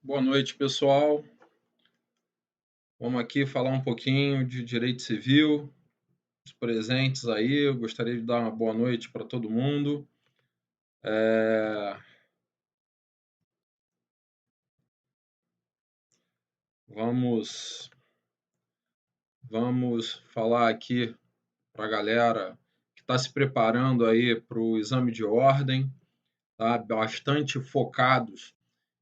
Boa noite, pessoal. Vamos aqui falar um pouquinho de direito civil. Os presentes aí, eu gostaria de dar uma boa noite para todo mundo. Vamos, vamos falar aqui para a galera que está se preparando aí para o exame de ordem, tá? Bastante focados,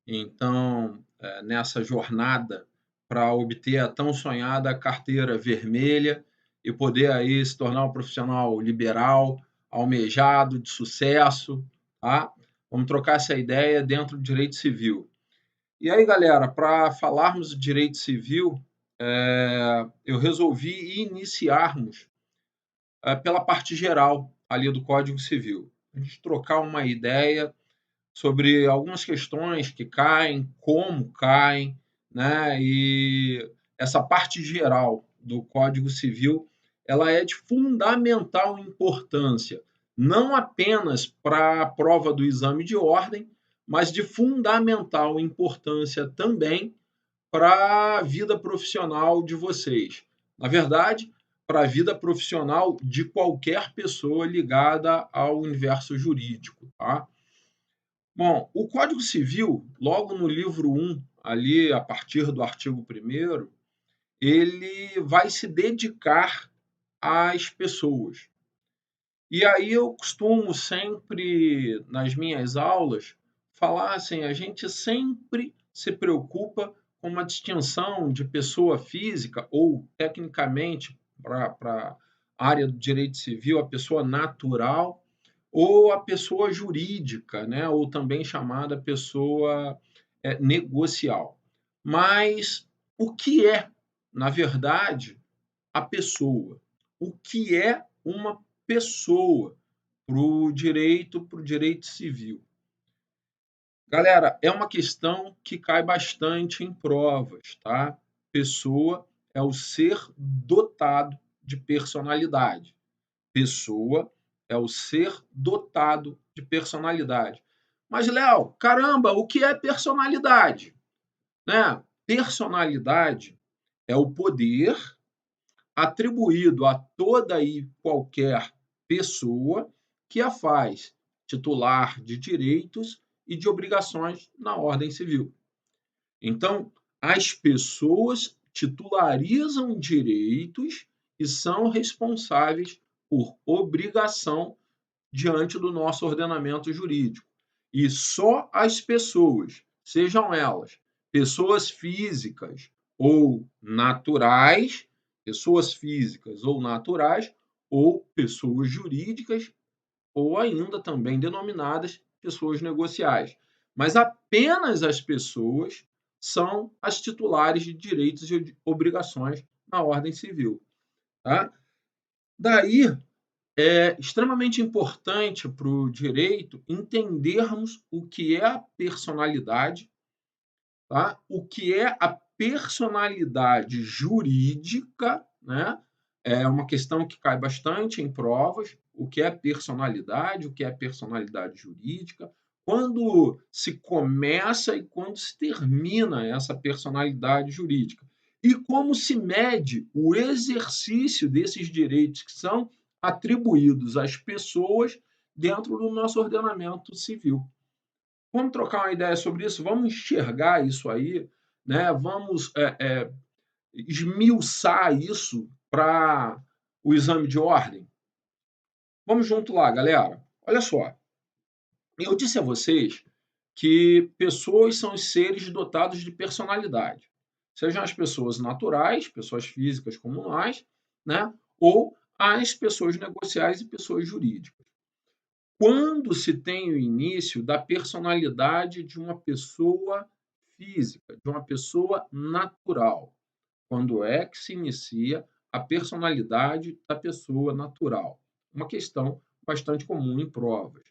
então, nessa jornada para obter a tão sonhada carteira vermelha e poder aí se tornar um profissional liberal, almejado, de sucesso, tá? Vamos trocar essa ideia dentro do direito civil. E aí, galera, para falarmos de direito civil, eu resolvi iniciarmos pela parte geral ali do Código Civil. A gente trocar uma ideia sobre algumas questões que caem, como caem, né? E essa parte geral do Código Civil, ela é de fundamental importância, não apenas para a prova do exame de ordem, mas de fundamental importância também para a vida profissional de vocês. Na verdade, para a vida profissional de qualquer pessoa ligada ao universo jurídico, tá? Bom, o Código Civil, logo no livro 1, ali a partir do artigo 1º, ele vai se dedicar às pessoas. E aí eu costumo sempre, nas minhas aulas, falar assim, a gente sempre se preocupa com uma distinção de pessoa física ou, tecnicamente, para a área do direito civil, a pessoa natural ou a pessoa jurídica, né? Ou também chamada pessoa negocial. Mas o que é, na verdade, a pessoa? O que é uma pessoa para o direito civil? Galera, é uma questão que cai bastante em provas, tá? Pessoa é o ser dotado de personalidade. Pessoa é o ser dotado de personalidade. Mas, Léo, caramba, o que é personalidade? Né? Personalidade é o poder atribuído a toda e qualquer pessoa que a faz titular de direitos e de obrigações na ordem civil. Então, as pessoas titularizam direitos e são responsáveis por obrigação diante do nosso ordenamento jurídico. E só as pessoas, sejam elas pessoas físicas ou naturais, pessoas físicas ou naturais, ou pessoas jurídicas, ou ainda também denominadas pessoas negociais. Mas apenas as pessoas são as titulares de direitos e obrigações na ordem civil. Tá? Daí é extremamente importante para o direito entendermos o que é a personalidade, tá? O que é a personalidade jurídica, né? É uma questão que cai bastante em provas, o que é personalidade, o que é personalidade jurídica, quando se começa e quando se termina essa personalidade jurídica. E como se mede o exercício desses direitos que são atribuídos às pessoas dentro do nosso ordenamento civil. Vamos trocar uma ideia sobre isso, vamos enxergar isso aí, né? Vamos esmiuçar isso para o exame de ordem. Vamos junto lá, galera. Olha só, eu disse a vocês que pessoas são os seres dotados de personalidade. Sejam as pessoas naturais, pessoas físicas como nós, né? Ou as pessoas negociais e pessoas jurídicas. Quando se tem o início da personalidade de uma pessoa física, de uma pessoa natural, quando é que se inicia a personalidade da pessoa natural? Uma questão bastante comum em provas.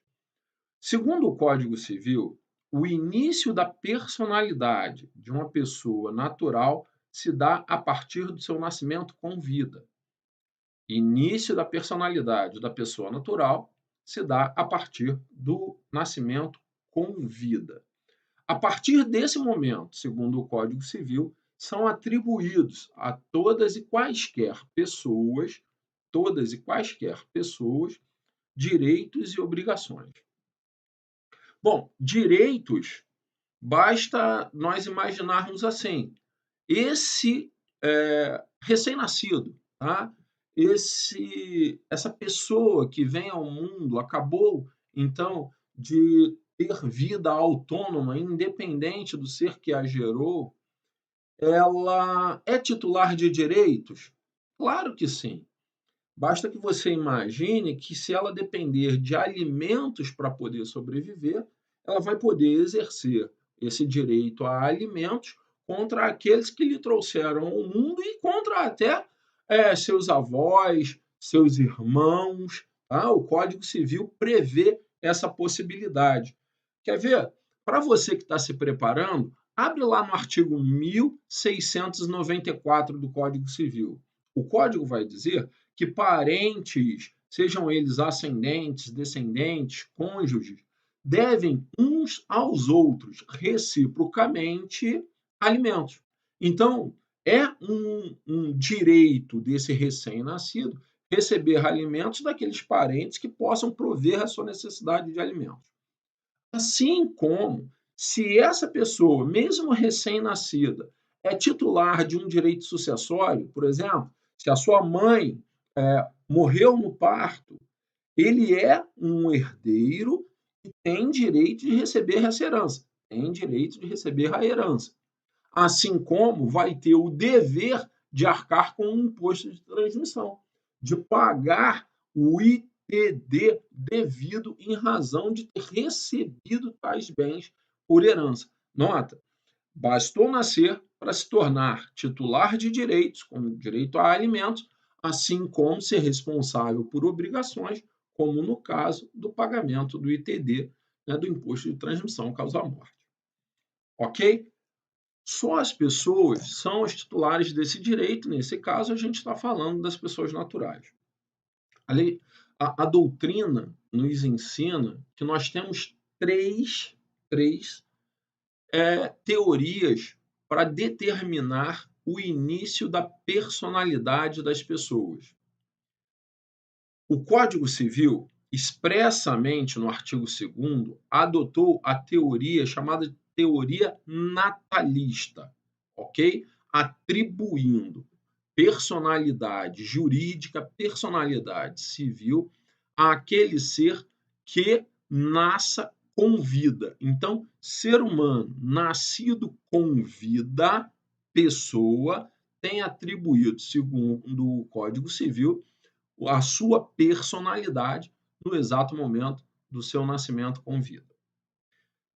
Segundo o Código Civil, o início da personalidade de uma pessoa natural se dá a partir do seu nascimento com vida. Início da personalidade da pessoa natural se dá a partir do nascimento com vida. A partir desse momento, segundo o Código Civil, são atribuídos a todas e quaisquer pessoas, direitos e obrigações. Bom, direitos, basta nós imaginarmos assim, esse recém-nascido, tá? Essa pessoa que vem ao mundo acabou, então, de ter vida autônoma, independente do ser que a gerou, ela é titular de direitos? Claro que sim. Basta que você imagine que, se ela depender de alimentos para poder sobreviver, ela vai poder exercer esse direito a alimentos contra aqueles que lhe trouxeram ao mundo e contra até seus avós, seus irmãos. Tá? O Código Civil prevê essa possibilidade. Quer ver? Para você que está se preparando, abre lá no artigo 1694 do Código Civil. O Código vai dizer que parentes, sejam eles ascendentes, descendentes, cônjuges, devem uns aos outros reciprocamente alimentos. Então, é um direito desse recém-nascido receber alimentos daqueles parentes que possam prover a sua necessidade de alimentos. Assim como, se essa pessoa, mesmo recém-nascida, é titular de um direito sucessório, por exemplo, se a sua mãe morreu no parto, ele é um herdeiro e tem direito de receber essa herança, tem direito de receber a herança. Assim como vai ter o dever de arcar com o imposto de transmissão, de pagar o ITD devido em razão de ter recebido tais bens por herança. Nota, bastou nascer para se tornar titular de direitos, como direito a alimentos, assim como ser responsável por obrigações, como no caso do pagamento do ITD, né, do imposto de transmissão causa morte. Ok? Só as pessoas são as titulares desse direito. Nesse caso, a gente está falando das pessoas naturais. A doutrina nos ensina que nós temos três teorias para determinar o início da personalidade das pessoas. O Código Civil, expressamente no artigo 2º, adotou a teoria chamada de teoria natalista, ok? Atribuindo personalidade jurídica, personalidade civil àquele ser que nasça com vida. Então, ser humano nascido com vida, pessoa, tem atribuído, segundo o Código Civil, a sua personalidade no exato momento do seu nascimento com vida.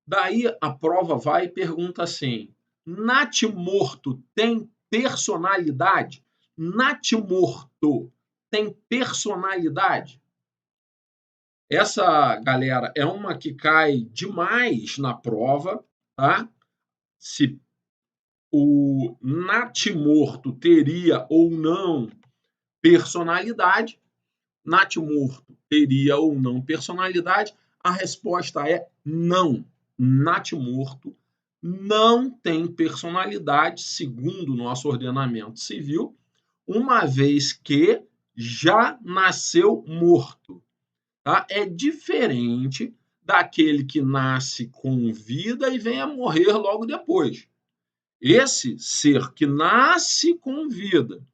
Daí a prova vai e pergunta assim: natimorto tem personalidade? Natimorto tem personalidade? Essa, galera, é uma que cai demais na prova, tá? Se o natimorto teria ou não personalidade, natimorto teria ou não personalidade? A resposta é não. Natimorto não tem personalidade, segundo o nosso ordenamento civil, uma vez que já nasceu morto. Tá? É diferente daquele que nasce com vida e vem a morrer logo depois. Esse ser que nasce com vida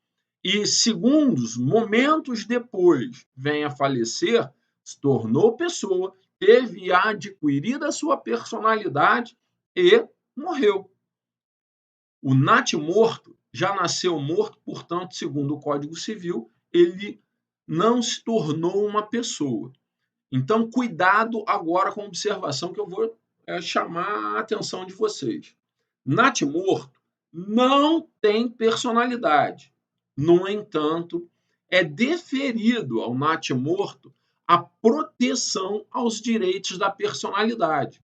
e segundos, momentos depois, vem a falecer, se tornou pessoa, teve adquirida a sua personalidade e morreu. O natimorto já nasceu morto, portanto, segundo o Código Civil, ele não se tornou uma pessoa. Então, cuidado agora com a observação que eu vou chamar a atenção de vocês. Natimorto não tem personalidade. No entanto, é deferido ao natimorto a proteção aos direitos da personalidade.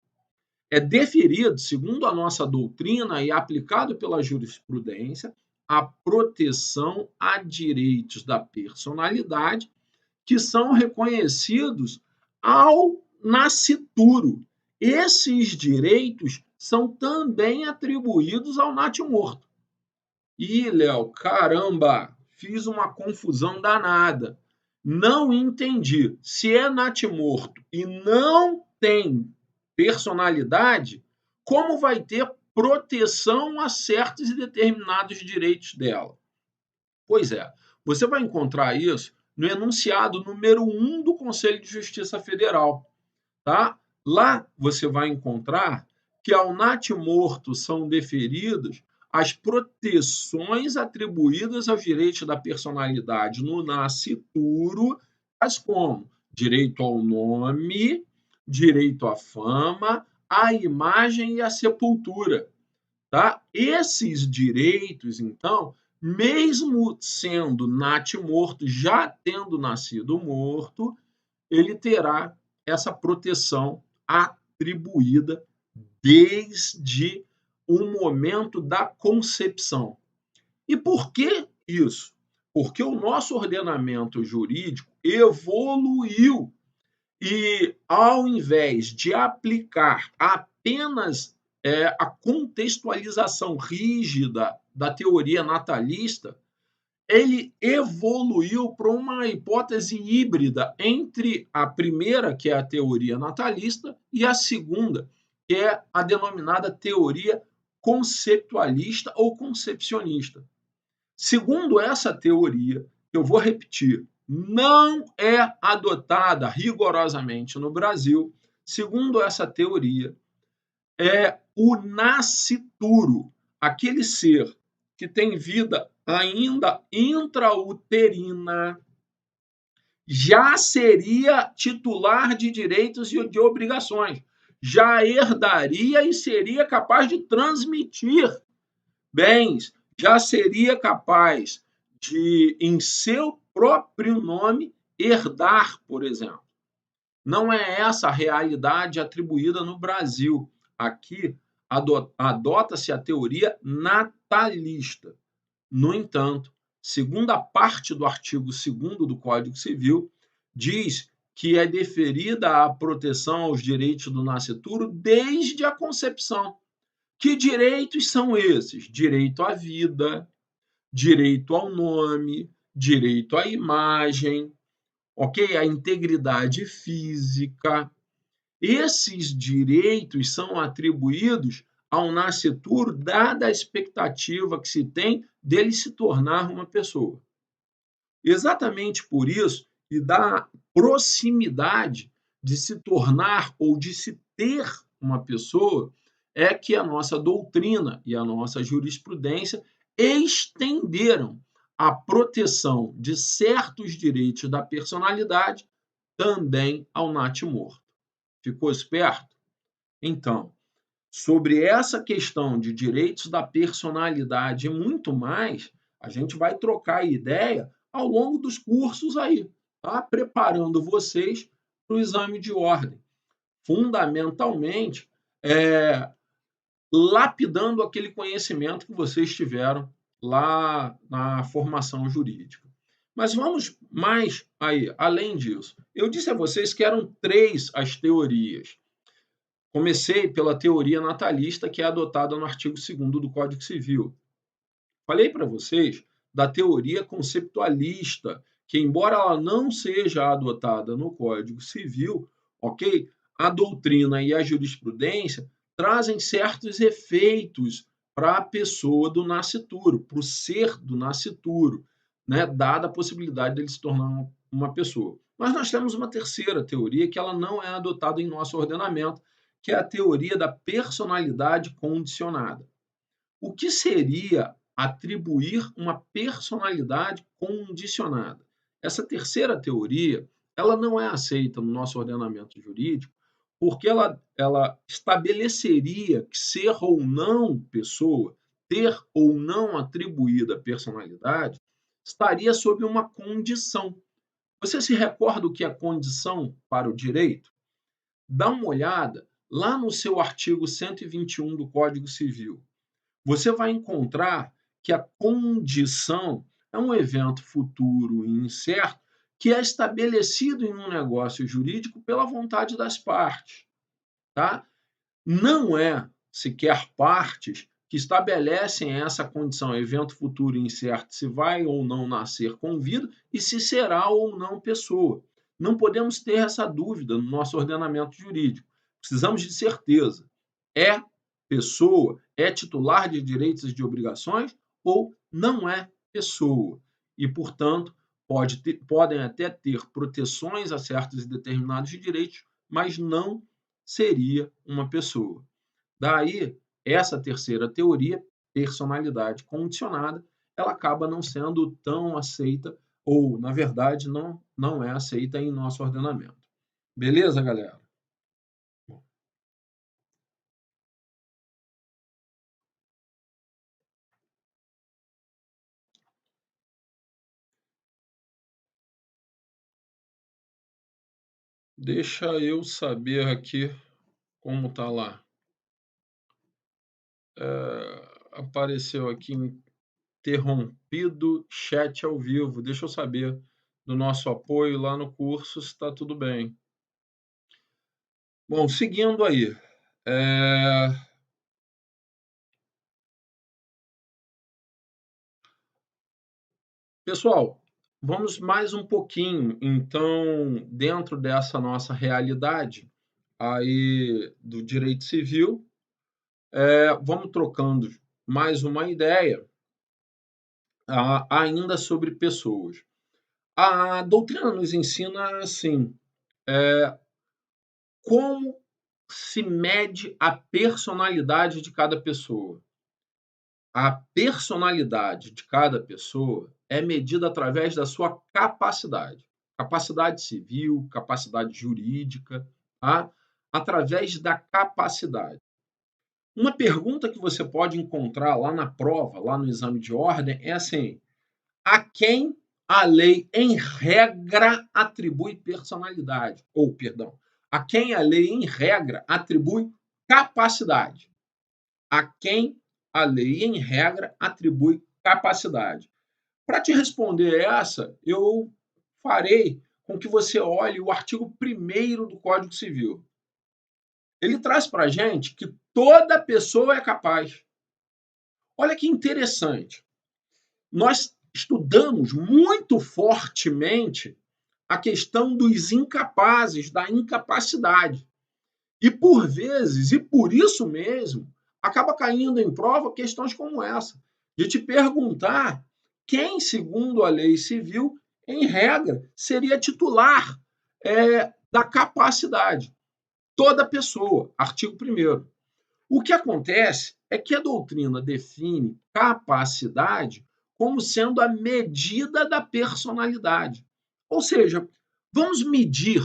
É deferido, segundo a nossa doutrina e aplicado pela jurisprudência, a proteção a direitos da personalidade que são reconhecidos ao nascituro, esses direitos são também atribuídos ao natimorto. Ih, Léo, caramba, fiz uma confusão danada. Não entendi. Se é natimorto e não tem personalidade, como vai ter proteção a certos e determinados direitos dela? Pois é, você vai encontrar isso no enunciado número 1 do Conselho de Justiça Federal, tá? Lá você vai encontrar que ao natimorto são deferidas as proteções atribuídas aos direitos da personalidade no nascituro, tais como direito ao nome, direito à fama, à imagem e à sepultura. Tá? Esses direitos, então, mesmo sendo natimorto, já tendo nascido morto, ele terá essa proteção atribuída desde o momento da concepção. E por que isso? Porque o nosso ordenamento jurídico evoluiu e, ao invés de aplicar apenas a contextualização rígida da teoria natalista, ele evoluiu para uma hipótese híbrida entre a primeira, que é a teoria natalista, e a segunda, que é a denominada teoria conceptualista ou concepcionista. Segundo essa teoria, eu vou repetir, não é adotada rigorosamente no Brasil. Segundo essa teoria, é o nascituro, aquele ser que tem vida ainda intrauterina, já seria titular de direitos e de obrigações, já herdaria e seria capaz de transmitir bens, já seria capaz de, em seu próprio nome, herdar, por exemplo. Não é essa a realidade atribuída no Brasil. Aqui adota-se a teoria natalista. No entanto, segunda parte do artigo 2º do Código Civil diz que é deferida a proteção aos direitos do nascituro desde a concepção. Que direitos são esses? Direito à vida, direito ao nome, direito à imagem, ok? A integridade física. Esses direitos são atribuídos ao nascituro, dada a expectativa que se tem dele se tornar uma pessoa. Exatamente por isso, e da proximidade de se tornar ou de se ter uma pessoa, é que a nossa doutrina e a nossa jurisprudência estenderam a proteção de certos direitos da personalidade também ao natimorto. Ficou esperto? Então, sobre essa questão de direitos da personalidade e muito mais, a gente vai trocar ideia ao longo dos cursos aí, tá? Preparando vocês para o exame de ordem. Fundamentalmente, lapidando aquele conhecimento que vocês tiveram lá na formação jurídica. Mas vamos mais aí, além disso. Eu disse a vocês que eram 3 as teorias. Comecei pela teoria natalista, que é adotada no artigo 2º do Código Civil. Falei para vocês da teoria conceptualista, que, embora ela não seja adotada no Código Civil, ok? A doutrina e a jurisprudência trazem certos efeitos para a pessoa do nascituro, para o ser do nascituro, né? Dada a possibilidade dele se tornar uma pessoa. Mas nós temos uma terceira teoria que ela não é adotada em nosso ordenamento, que é a teoria da personalidade condicionada. O que seria atribuir uma personalidade condicionada? Essa terceira teoria, ela não é aceita no nosso ordenamento jurídico, porque ela estabeleceria que ser ou não pessoa, ter ou não atribuída personalidade, estaria sob uma condição. Você se recorda o que é condição para o direito? Dá uma olhada lá no seu artigo 121 do Código Civil. Você vai encontrar que a condição é um evento futuro e incerto que é estabelecido em um negócio jurídico pela vontade das partes. tá? Não é sequer partes que estabelecem essa condição, evento futuro incerto, se vai ou não nascer com vida e se será ou não pessoa. Não podemos ter essa dúvida no nosso ordenamento jurídico. Precisamos de certeza. É pessoa, é titular de direitos e de obrigações ou não é pessoa. E, portanto, podem até ter proteções a certos e determinados direitos, mas não seria uma pessoa. Daí, essa terceira teoria, personalidade condicionada, ela acaba não sendo tão aceita, ou, na verdade, não é aceita em nosso ordenamento. Beleza, galera? Deixa eu saber aqui como tá lá. Apareceu aqui interrompido chat ao vivo. Deixa eu saber do nosso apoio lá no curso se está tudo bem. Bom, seguindo aí. Pessoal, vamos mais um pouquinho, então, dentro dessa nossa realidade aí do direito civil, vamos trocando mais uma ideia ainda sobre pessoas. A doutrina nos ensina assim, como se mede a personalidade de cada pessoa. A personalidade de cada pessoa é medida através da sua capacidade. Capacidade civil, capacidade jurídica, tá? Através da capacidade. Uma pergunta que você pode encontrar lá na prova, lá no exame de ordem, é assim: a quem a lei, em regra, atribui personalidade? Ou, perdão, a quem a lei, em regra, atribui capacidade? A quem a lei, em regra, atribui capacidade. Para te responder essa, eu farei com que você olhe o artigo 1º do Código Civil. Ele traz para a gente que toda pessoa é capaz. Olha que interessante. Nós estudamos muito fortemente a questão dos incapazes, da incapacidade. E por vezes, e por isso mesmo, acaba caindo em prova questões como essa, de te perguntar quem, segundo a lei civil, em regra, seria titular da capacidade. Toda pessoa, artigo 1º. O que acontece é que a doutrina define capacidade como sendo a medida da personalidade. Ou seja, vamos medir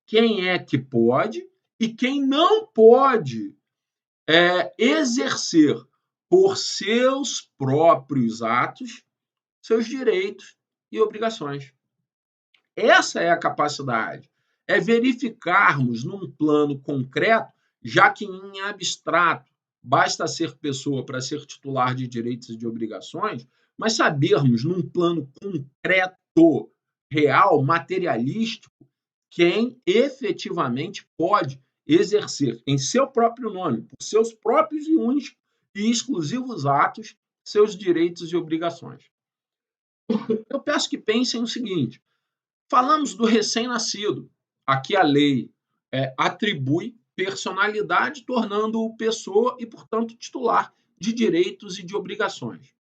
quem é que pode e quem não pode exercer por seus próprios atos seus direitos e obrigações. Essa é a capacidade. É verificarmos num plano concreto, já que em abstrato basta ser pessoa para ser titular de direitos e de obrigações, mas sabermos num plano concreto, real, materialístico, quem efetivamente pode exercer em seu próprio nome, por seus próprios e únicos e exclusivos atos, seus direitos e obrigações. Eu peço que pensem o seguinte: falamos do recém-nascido. Aqui a lei atribui personalidade, tornando-o pessoa e, portanto, titular de direitos e de obrigações.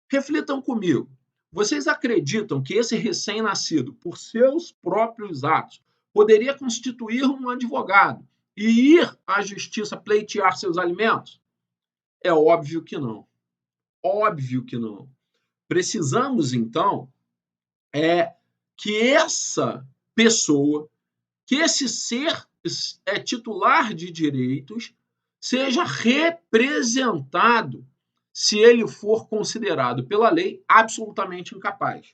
Reflitam comigo. Vocês acreditam que esse recém-nascido, por seus próprios atos, poderia constituir um advogado e ir à justiça pleitear seus alimentos? É óbvio que não. Óbvio que não. Precisamos, então, que essa pessoa, que esse ser titular de direitos, seja representado se ele for considerado pela lei absolutamente incapaz.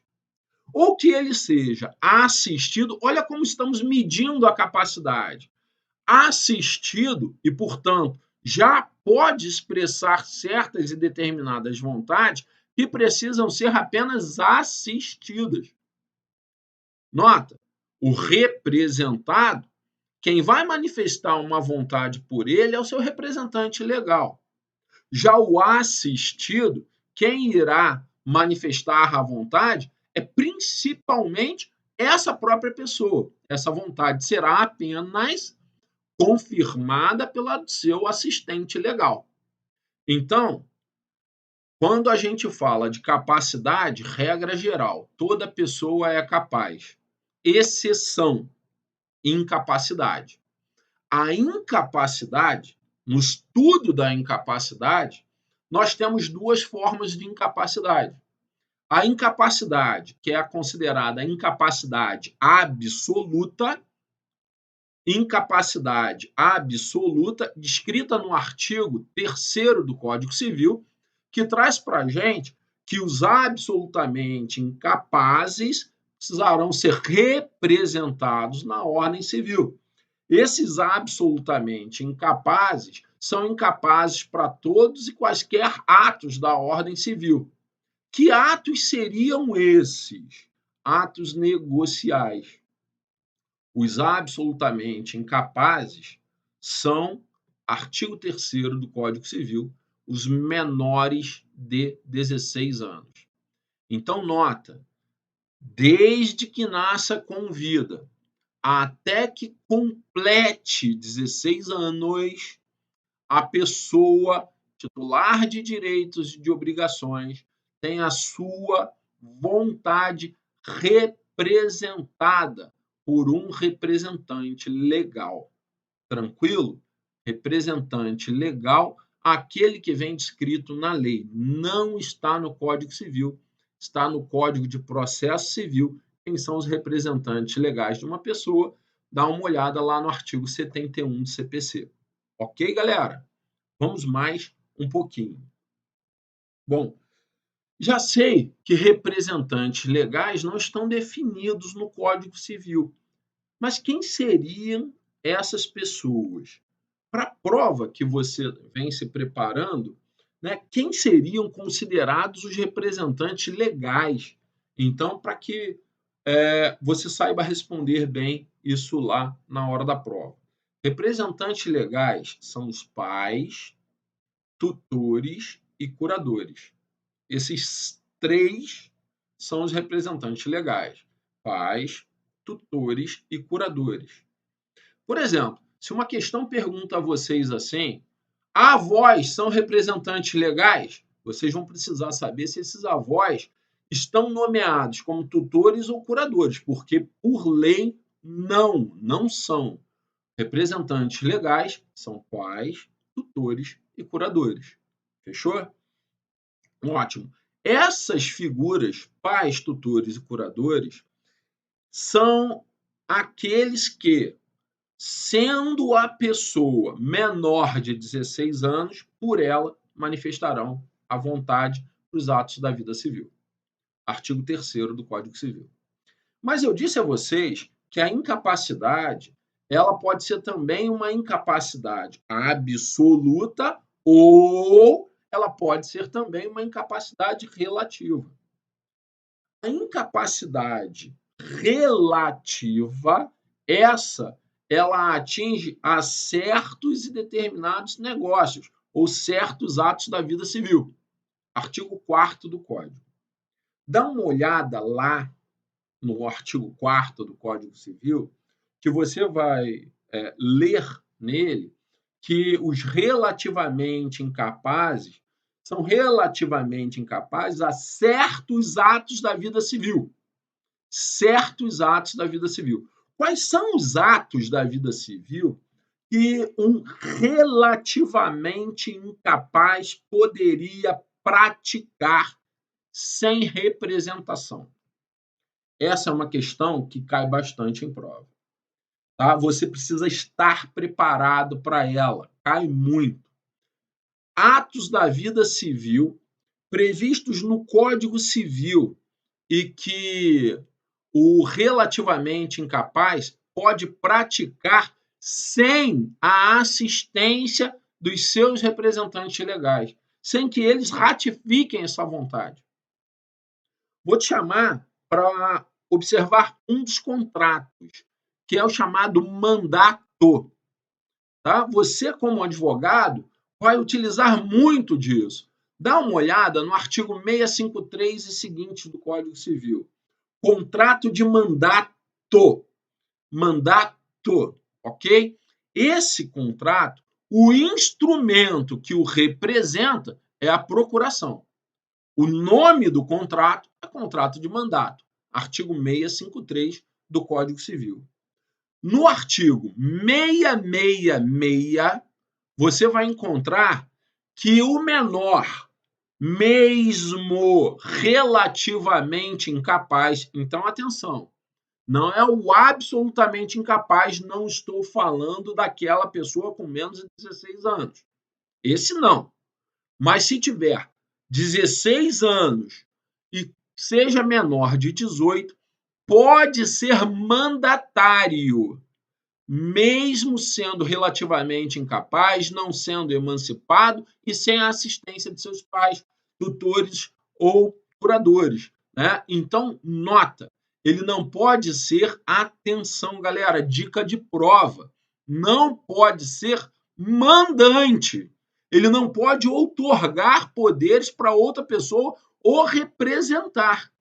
Ou que ele seja assistido, olha como estamos medindo a capacidade. Assistido e, portanto, já pode expressar certas e determinadas vontades que precisam ser apenas assistidas. Nota, o representado quem vai manifestar uma vontade por ele é o seu representante legal. Já o assistido, quem irá manifestar a vontade é principalmente essa própria pessoa. Essa vontade será apenas confirmada pelo seu assistente legal. Então, quando a gente fala de capacidade, regra geral, toda pessoa é capaz. Exceção, incapacidade. A incapacidade, no estudo da incapacidade, nós temos duas formas de incapacidade. A incapacidade, que é considerada a incapacidade absoluta, descrita no artigo 3º do Código Civil, que traz para a gente que os absolutamente incapazes precisarão ser representados na ordem civil. Esses absolutamente incapazes são incapazes para todos e quaisquer atos da ordem civil. Que atos seriam esses? Atos negociais. Os absolutamente incapazes são, artigo 3º do Código Civil, os menores de 16 anos. Então, nota, desde que nasça com vida até que complete 16 anos, a pessoa titular de direitos e de obrigações tem a sua vontade representada por um representante legal. Tranquilo? Representante legal, aquele que vem descrito na lei. Não está no Código Civil, está no Código de Processo Civil. Quem são os representantes legais de uma pessoa? Dá uma olhada lá no artigo 71 do CPC. Ok, galera? Vamos mais um pouquinho. Bom, já sei que representantes legais não estão definidos no Código Civil, mas quem seriam essas pessoas? Para a prova que você vem se preparando, né, quem seriam considerados os representantes legais? Então, para que você saiba responder bem isso lá na hora da prova. Representantes legais são os pais, tutores e curadores. Esses três são os representantes legais: pais, tutores e curadores. Por exemplo, se uma questão pergunta a vocês assim: avós são representantes legais? Vocês vão precisar saber se esses avós estão nomeados como tutores ou curadores, porque por lei não são. Representantes legais são pais, tutores e curadores. Fechou? Ótimo. Essas figuras, pais, tutores e curadores, são aqueles que, sendo a pessoa menor de 16 anos, por ela manifestarão a vontade dos atos da vida civil. Artigo 3º do Código Civil. Mas eu disse a vocês que a incapacidade, ela pode ser também uma incapacidade absoluta ou ela pode ser também uma incapacidade relativa. A incapacidade relativa, ela atinge a certos e determinados negócios ou certos atos da vida civil. Artigo 4º do Código. Dá uma olhada lá no artigo 4º do Código Civil, que você vai ler nele que os relativamente incapazes são relativamente incapazes a certos atos da vida civil. Certos atos da vida civil. Quais são os atos da vida civil que um relativamente incapaz poderia praticar sem representação? Essa é uma questão que cai bastante em prova. Tá? Você precisa estar preparado para ela. Cai muito. Atos da vida civil previstos no Código Civil e que o relativamente incapaz pode praticar sem a assistência dos seus representantes legais, sem que eles ratifiquem essa vontade. Vou te chamar para observar um dos contratos, que é o chamado mandato Tá? Você, como advogado, vai utilizar muito disso. Dá uma olhada no artigo 653 e seguinte do Código Civil. Contrato de mandato. Mandato, ok? Esse contrato, o instrumento que o representa é a procuração. O nome do contrato é contrato de mandato. Artigo 653 do Código Civil. No artigo 666, você vai encontrar que o menor, mesmo relativamente incapaz, então atenção, não é o absolutamente incapaz, não estou falando daquela pessoa com menos de 16 anos. Esse não. Mas se tiver 16 anos e seja menor de 18, pode ser mandatário, mesmo sendo relativamente incapaz, não sendo emancipado e sem a assistência de seus pais, tutores ou curadores. Né? Então, nota, ele não pode ser, atenção, galera, dica de prova, não pode ser mandante. Ele não pode outorgar poderes para outra pessoa ou representar,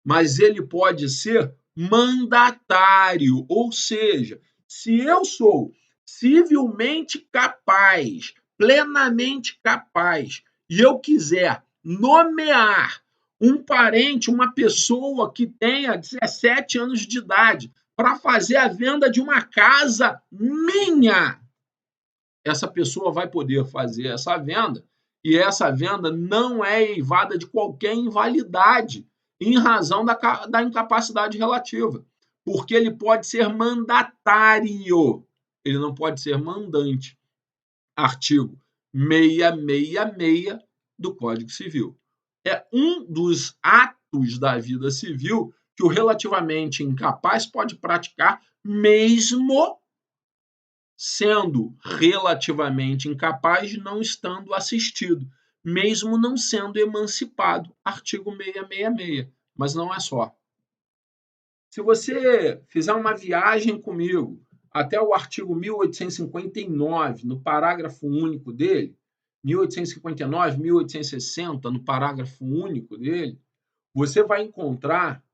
mas ele pode ser mandatário, ou seja, se eu sou civilmente capaz, plenamente capaz, e eu quiser nomear um parente, uma pessoa que tenha 17 anos de idade, para fazer a venda de uma casa minha, essa pessoa vai poder fazer essa venda, e essa venda não é eivada de qualquer invalidade, em razão da incapacidade relativa, porque ele pode ser mandatário, ele não pode ser mandante. Artigo 666 do Código Civil. É um dos atos da vida civil que o relativamente incapaz pode praticar, mesmo sendo relativamente incapaz, não estando assistido, mesmo não sendo emancipado. Artigo 666. Mas não é só. Se você fizer uma viagem comigo até o artigo 1859, no parágrafo único dele, 1859, 1860, no parágrafo único dele, você vai encontrar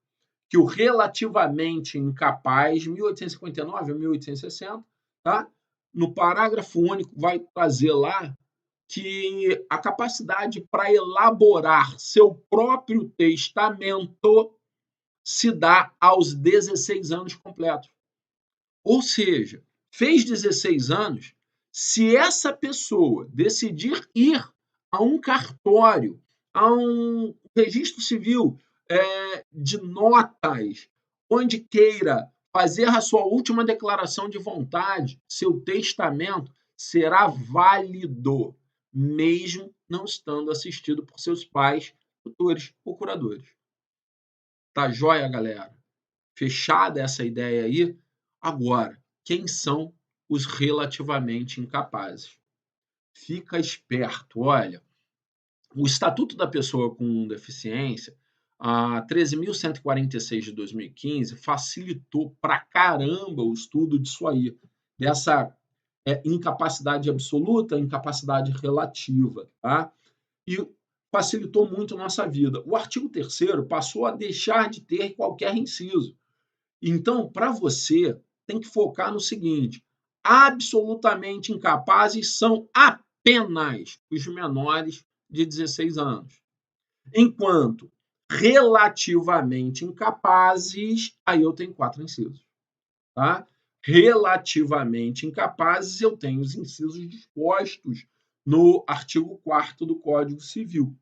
que o relativamente incapaz, 1859 a 1860, tá? No parágrafo único vai trazer lá que a capacidade para elaborar seu próprio testamento se dá aos 16 anos completos. Ou seja, fez 16 anos, se essa pessoa decidir ir a um cartório, a um registro civil de notas, onde queira fazer a sua última declaração de vontade, seu testamento será válido, mesmo não estando assistido por seus pais, tutores ou curadores. Tá joia, galera? Fechada essa ideia aí? Agora, quem são os relativamente incapazes? Fica esperto, olha, o Estatuto da Pessoa com Deficiência, a 13.146 de 2015, facilitou pra caramba o estudo disso aí, dessa incapacidade absoluta, incapacidade relativa, tá? E facilitou muito a nossa vida. O artigo 3º passou a deixar de ter qualquer inciso. Então, para você, tem que focar no seguinte: absolutamente incapazes são apenas os menores de 16 anos. Enquanto relativamente incapazes, aí eu tenho 4 incisos. Tá? Relativamente incapazes, eu tenho os incisos dispostos no artigo 4º do Código Civil.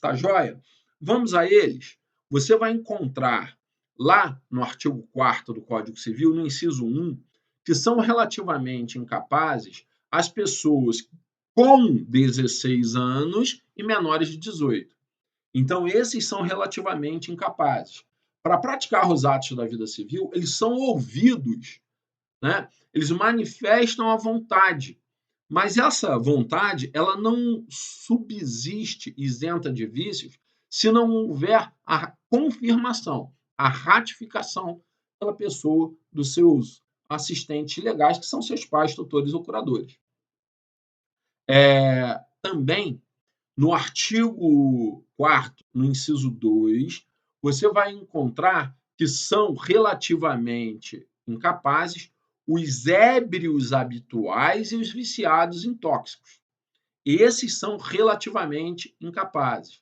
Tá joia? Vamos a eles? Você vai encontrar lá no artigo 4º do Código Civil, no inciso 1, que são relativamente incapazes as pessoas com 16 anos e menores de 18. Então, esses são relativamente incapazes. Para praticar os atos da vida civil, eles são ouvidos, né? Eles manifestam a vontade, mas essa vontade ela não subsiste isenta de vícios se não houver a confirmação, a ratificação pela pessoa dos seus assistentes legais, que são seus pais, tutores ou curadores. Também, no artigo 4º, no inciso 2, você vai encontrar que são relativamente incapazes os ébrios habituais e os viciados em tóxicos. Esses são relativamente incapazes.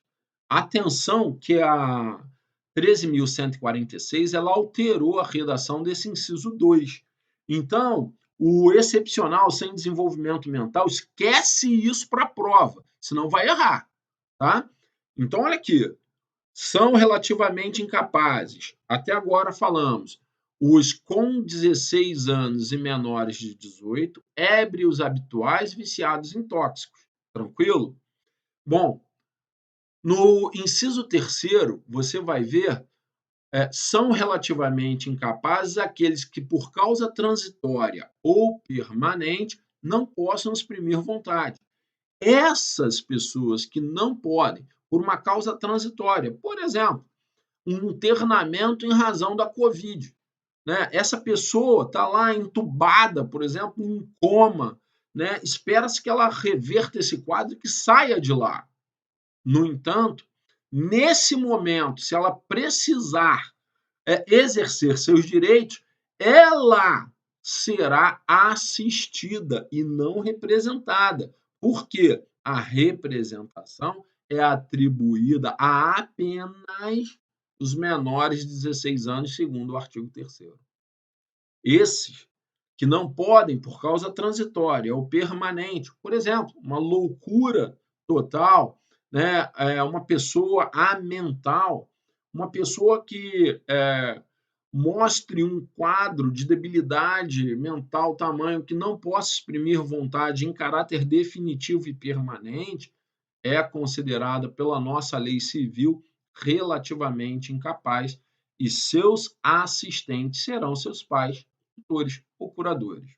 Atenção que a 13.146 ela alterou a redação desse inciso 2. Então, o excepcional sem desenvolvimento mental, esquece isso para a prova, senão vai errar. Tá? Então, olha aqui. São relativamente incapazes. Até agora falamos. Os com 16 anos e menores de 18, ébrios habituais viciados em tóxicos. Tranquilo? Bom, no inciso 3º, você vai ver são relativamente incapazes aqueles que, por causa transitória ou permanente, não possam exprimir vontade. Essas pessoas que não podem, por uma causa transitória, por exemplo, um internamento em razão da Covid, né? Essa pessoa está lá entubada, por exemplo, em coma, né? Espera-se que ela reverta esse quadro e que saia de lá. No entanto, nesse momento, se ela precisar exercer seus direitos, ela será assistida e não representada. Por quê? A representação é atribuída a apenas os menores de 16 anos, segundo o artigo 3º. Esses que não podem, por causa transitória ou permanente, por exemplo, uma loucura total, né? Uma pessoa amental, uma pessoa que mostre um quadro de debilidade mental tamanho que não possa exprimir vontade em caráter definitivo e permanente, é considerada pela nossa lei civil relativamente incapaz e seus assistentes serão seus pais, tutores ou curadores.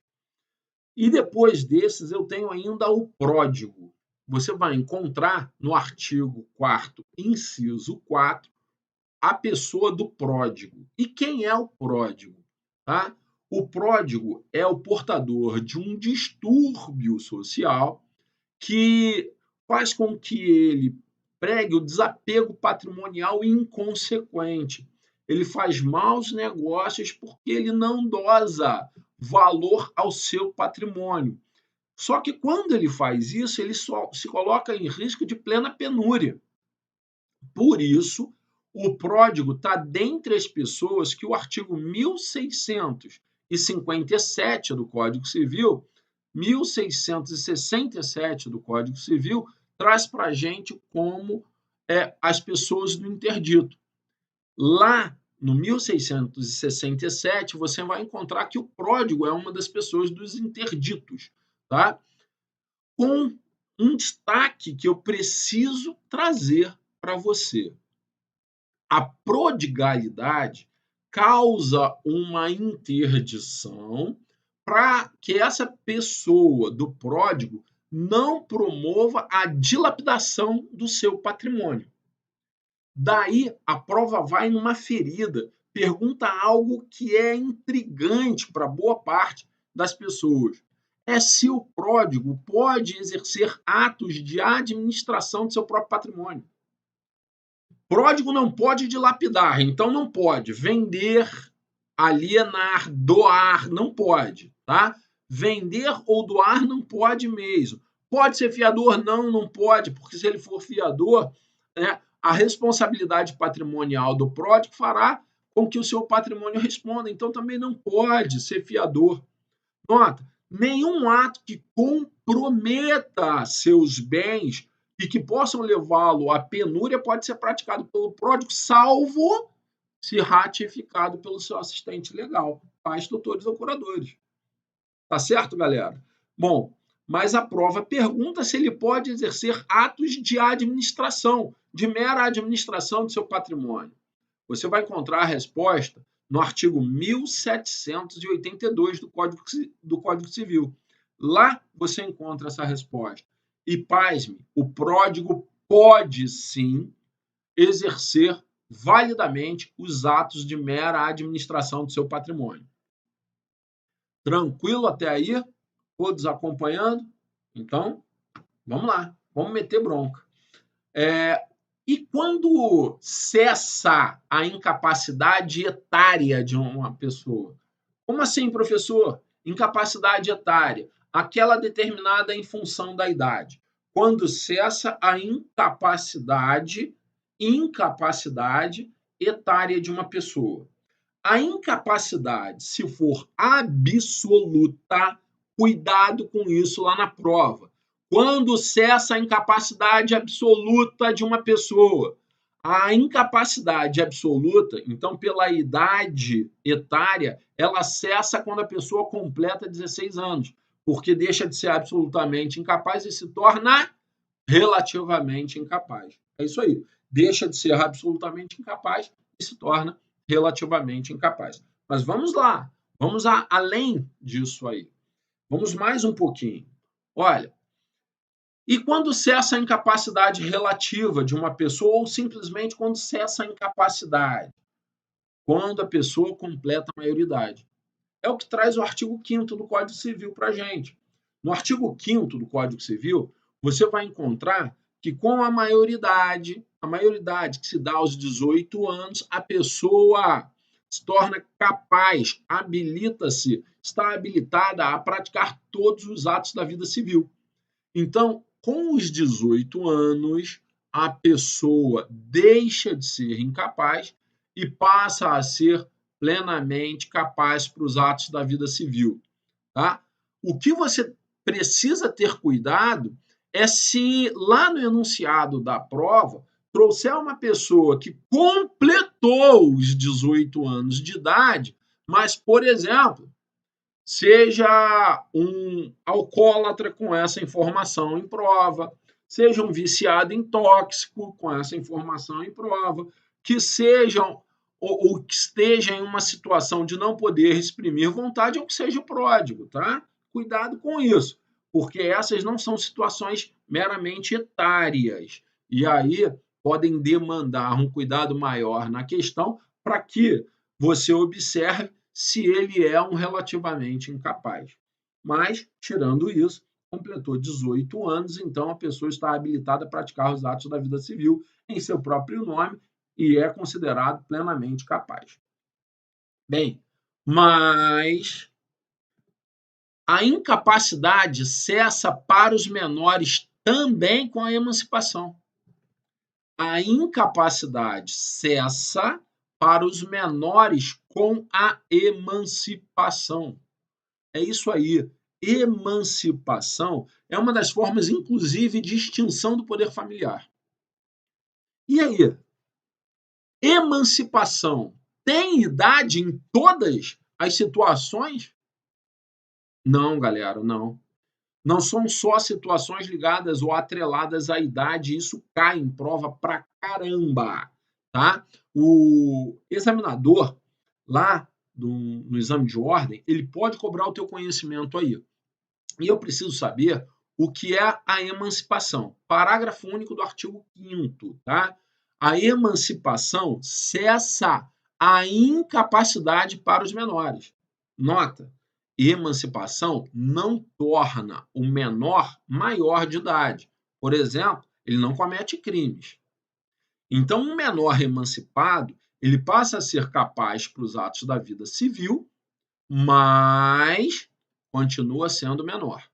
E depois desses eu tenho ainda o pródigo. Você vai encontrar no artigo 4º, inciso 4, a pessoa do pródigo. E quem é o pródigo? Tá? O pródigo é o portador de um distúrbio social que faz com que ele pregue o desapego patrimonial inconsequente. Ele faz maus negócios porque ele não dosa valor ao seu patrimônio. Só que quando ele faz isso, ele só se coloca em risco de plena penúria. Por isso, o pródigo está dentre as pessoas que o artigo 1657 do Código Civil, 1667 do Código Civil, traz para a gente como as pessoas do interdito. Lá no 1667, você vai encontrar que o pródigo é uma das pessoas dos interditos, tá? Com um destaque que eu preciso trazer para você. A prodigalidade causa uma interdição para que essa pessoa do pródigo não promova a dilapidação do seu patrimônio. Daí a prova vai numa ferida, pergunta algo que é intrigante para boa parte das pessoas. É se o pródigo pode exercer atos de administração do seu próprio patrimônio. Pródigo não pode dilapidar, então não pode vender, alienar, doar, não pode, tá? Vender ou doar não pode mesmo. Pode ser fiador? Não, não pode, porque se ele for fiador, né, a responsabilidade patrimonial do pródigo fará com que o seu patrimônio responda. Então também não pode ser fiador. Nota, nenhum ato que comprometa seus bens e que possam levá-lo à penúria pode ser praticado pelo pródigo, salvo se ratificado pelo seu assistente legal, pais, tutores ou curadores. Tá certo, galera? Bom, mas a prova pergunta se ele pode exercer atos de administração, de mera administração do seu patrimônio. Você vai encontrar a resposta no artigo 1782 do Código Civil. Lá você encontra essa resposta. E, pasme, o pródigo pode sim exercer validamente os atos de mera administração do seu patrimônio. Tranquilo até aí? Todos acompanhando? Então, vamos lá, vamos meter bronca. E quando cessa a incapacidade etária de uma pessoa? Como assim, professor? Incapacidade etária, aquela determinada em função da idade. Quando cessa a incapacidade etária de uma pessoa. A incapacidade, se for absoluta, cuidado com isso lá na prova. Quando cessa a incapacidade absoluta de uma pessoa. A incapacidade absoluta, então, pela idade etária, ela cessa quando a pessoa completa 16 anos, porque deixa de ser absolutamente incapaz e se torna relativamente incapaz. É isso aí. Deixa de ser absolutamente incapaz e se torna relativamente incapaz. Mas vamos lá, vamos além disso aí. Vamos mais um pouquinho. Olha, e quando cessa a incapacidade relativa de uma pessoa ou simplesmente quando cessa a incapacidade? Quando a pessoa completa a maioridade. É o que traz o artigo 5º do Código Civil para a gente. No artigo 5º do Código Civil, você vai encontrar que com a maioridade que se dá aos 18 anos, a pessoa se torna capaz, habilita-se, está habilitada a praticar todos os atos da vida civil. Então, com os 18 anos, a pessoa deixa de ser incapaz e passa a ser plenamente capaz para os atos da vida civil. Tá? O que você precisa ter cuidado é se lá no enunciado da prova trouxer uma pessoa que completou os 18 anos de idade, mas, por exemplo, seja um alcoólatra com essa informação em prova, seja um viciado em tóxico com essa informação em prova, que sejam ou que esteja em uma situação de não poder exprimir vontade ou que seja pródigo, tá? Cuidado com isso, porque essas não são situações meramente etárias. E aí podem demandar um cuidado maior na questão para que você observe se ele é um relativamente incapaz. Mas, tirando isso, completou 18 anos, então a pessoa está habilitada a praticar os atos da vida civil em seu próprio nome e é considerado plenamente capaz. Bem, mas a incapacidade cessa para os menores também com a emancipação. A incapacidade cessa para os menores com a emancipação. É isso aí. Emancipação é uma das formas, inclusive, de extinção do poder familiar. E aí? Emancipação tem idade em todas as situações? Não, galera, não. Não são só situações ligadas ou atreladas à idade, isso cai em prova pra caramba, tá? O examinador, lá no exame de ordem, ele pode cobrar o teu conhecimento aí. E eu preciso saber o que é a emancipação. Parágrafo único do artigo 5º, tá? A emancipação cessa a incapacidade para os menores. Nota, emancipação não torna o menor maior de idade. Por exemplo, ele não comete crimes. Então, um menor emancipado, ele passa a ser capaz para os atos da vida civil, mas continua sendo menor.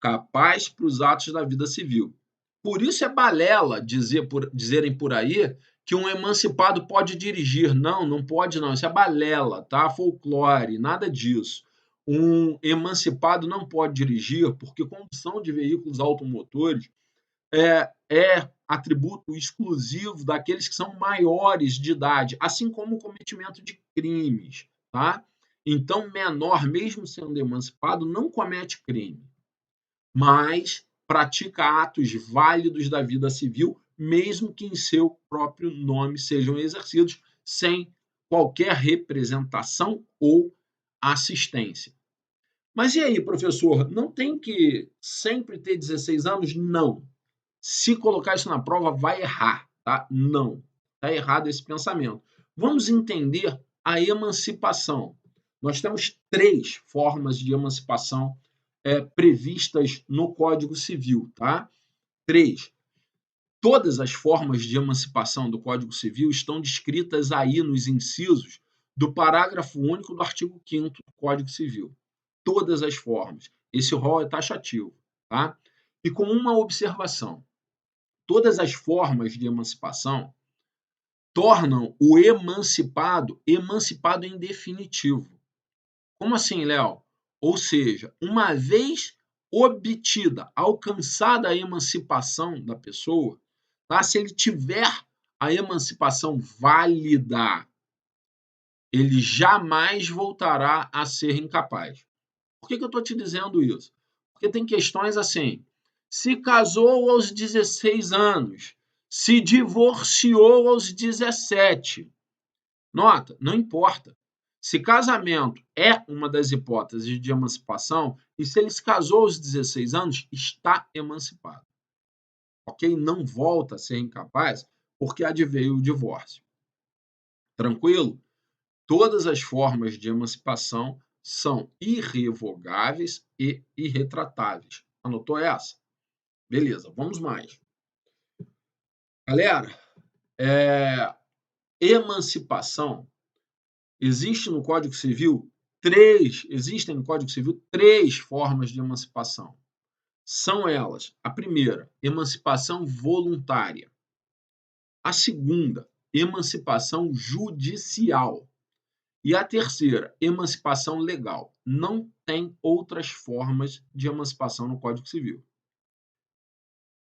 Capaz para os atos da vida civil. Por isso é balela dizerem por aí que um emancipado pode dirigir. Não, não pode não. Isso é balela, tá? Folclore, nada disso. Um emancipado não pode dirigir porque condução de veículos automotores é atributo exclusivo daqueles que são maiores de idade, assim como o cometimento de crimes, tá? Então, menor, mesmo sendo emancipado, não comete crime, mas pratica atos válidos da vida civil, mesmo que em seu próprio nome sejam exercidos sem qualquer representação ou assistência. Mas e aí, professor, não tem que sempre ter 16 anos? Não. Se colocar isso na prova, vai errar, tá? Não. Está errado esse pensamento. Vamos entender a emancipação. Nós temos 3 formas de emancipação previstas no Código Civil, tá? 3. Todas as formas de emancipação do Código Civil estão descritas aí nos incisos do parágrafo único do artigo 5º do Código Civil. Todas as formas. Esse rol é taxativo, tá? E com uma observação. Todas as formas de emancipação tornam o emancipado em definitivo. Como assim, Léo? Ou seja, uma vez obtida, alcançada a emancipação da pessoa, tá? Se ele tiver a emancipação válida, ele jamais voltará a ser incapaz. Por que eu estou te dizendo isso? Porque tem questões assim, se casou aos 16 anos, se divorciou aos 17. Nota, não importa. Se casamento é uma das hipóteses de emancipação, e se ele se casou aos 16 anos, está emancipado. Ok? Não volta a ser incapaz porque adveio o divórcio. Tranquilo? Todas as formas de emancipação são irrevogáveis e irretratáveis. Anotou essa? Beleza, vamos mais. Galera, emancipação existem no Código Civil três formas de emancipação. São elas: a primeira, emancipação voluntária; a segunda, emancipação judicial; e a terceira, emancipação legal. Não tem outras formas de emancipação no Código Civil.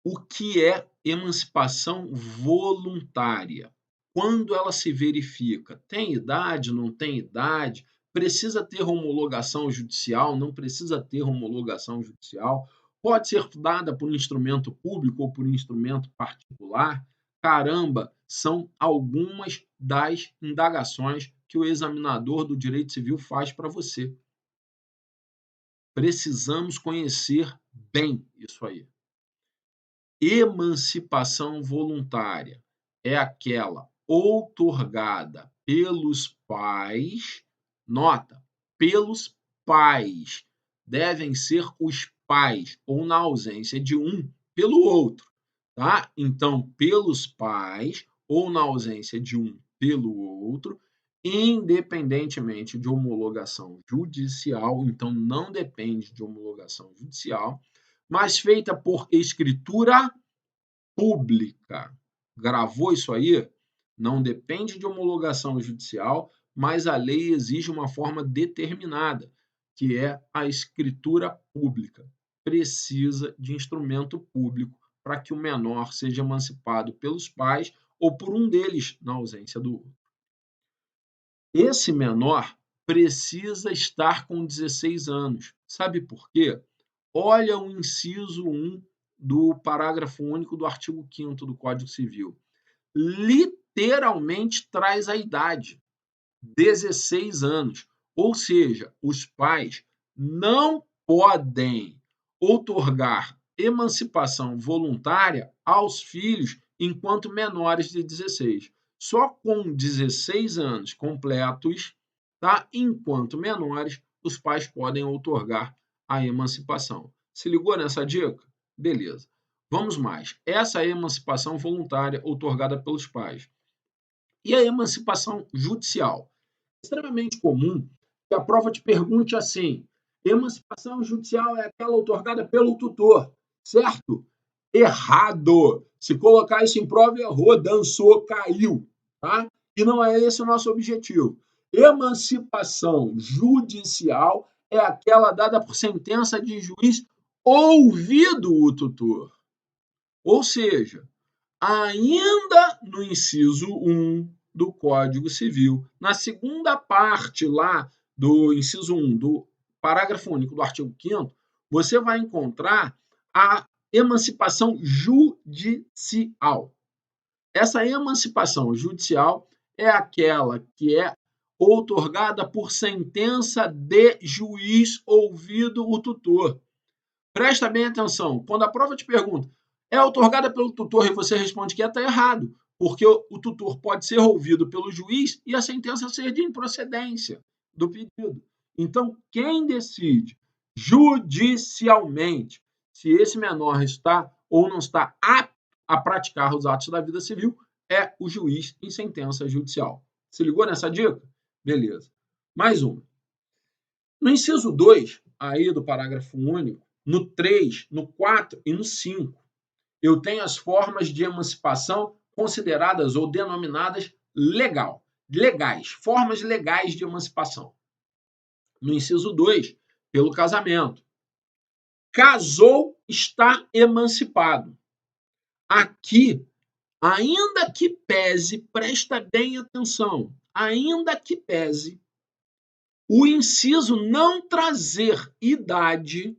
O que é emancipação voluntária? Quando ela se verifica? Tem idade, não tem idade? Precisa ter homologação judicial? Não precisa ter homologação judicial? Pode ser dada por instrumento público ou por instrumento particular? Caramba, são algumas das indagações que o examinador do direito civil faz para você. Precisamos conhecer bem isso aí. Emancipação voluntária é aquela outorgada pelos pais, nota, pelos pais, devem ser os pais, ou na ausência de um, pelo outro, tá? Então, pelos pais, ou na ausência de um, pelo outro, independentemente de homologação judicial, então não depende de homologação judicial, mas feita por escritura pública. Gravou isso aí? Não depende de homologação judicial, mas a lei exige uma forma determinada, que é a escritura pública. Precisa de instrumento público para que o menor seja emancipado pelos pais ou por um deles, na ausência do outro. Esse menor precisa estar com 16 anos. Sabe por quê? Olha o inciso 1 do parágrafo único do artigo 5º do Código Civil. Literalmente traz a idade, 16 anos. Ou seja, os pais não podem outorgar emancipação voluntária aos filhos enquanto menores de 16. Só com 16 anos completos, tá? Enquanto menores, os pais podem outorgar a emancipação. Se ligou nessa dica? Beleza. Vamos mais. Essa é a emancipação voluntária outorgada pelos pais. E a emancipação judicial? É extremamente comum que a prova te pergunte assim: emancipação judicial é aquela outorgada pelo tutor, certo? Errado. Se colocar isso em prova, errou, dançou, caiu, tá? E não é esse o nosso objetivo. Emancipação judicial é aquela dada por sentença de juiz ouvido o tutor. Ou seja, ainda no inciso 1 do Código Civil, na segunda parte lá do inciso 1 do parágrafo único do artigo 5º, você vai encontrar a emancipação judicial. Essa emancipação judicial é aquela que é outorgada por sentença de juiz ouvido o tutor. Presta bem atenção. Quando a prova te pergunta, é outorgada pelo tutor e você responde que está errado, porque o tutor pode ser ouvido pelo juiz e a sentença ser de improcedência. do pedido. Então, quem decide judicialmente se esse menor está ou não está apto a praticar os atos da vida civil é o juiz em sentença judicial. Se ligou nessa dica? Beleza. Mais uma. No inciso 2, aí do parágrafo único, no 3, no 4 e no 5, eu tenho as formas de emancipação consideradas ou denominadas legais, formas legais de emancipação. No inciso 2, pelo casamento. Casou, está emancipado. Aqui, ainda que pese, presta bem atenção, ainda que pese o inciso não trazer idade,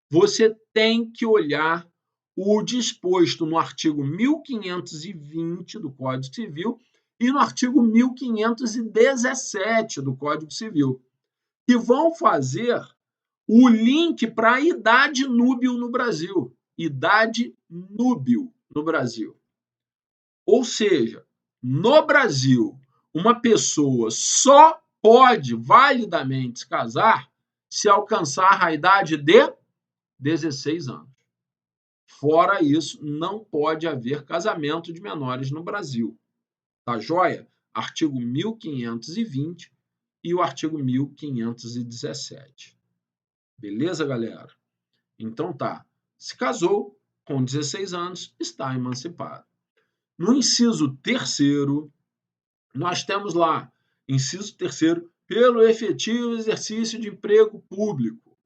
você tem que olhar o disposto no artigo 1520 do Código Civil e no artigo 1517 do Código Civil, que vão fazer o link para a idade núbil no Brasil. Idade núbil no Brasil. Ou seja, no Brasil, uma pessoa só pode validamente se casar se alcançar a idade de 16 anos. Fora isso, não pode haver casamento de menores no Brasil. Tá joia? Artigo 1520 e o artigo 1517. Beleza, galera? Então tá. Se casou com 16 anos, está emancipado. No inciso 3º, nós temos lá, inciso 3º, pelo efetivo exercício de emprego público.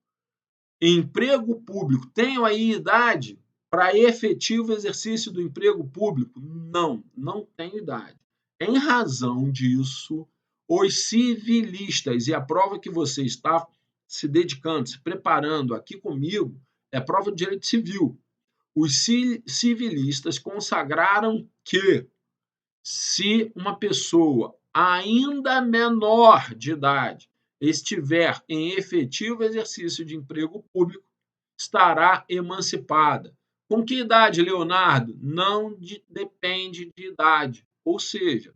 Emprego público, tenho aí idade para efetivo exercício do emprego público? Não, não tenho idade. Em razão disso, os civilistas, e a prova que você está se dedicando, se preparando aqui comigo, é prova de direito civil. Os civilistas consagraram que se uma pessoa ainda menor de idade estiver em efetivo exercício de emprego público, estará emancipada. Com que idade, Leonardo? Não depende de idade. Ou seja,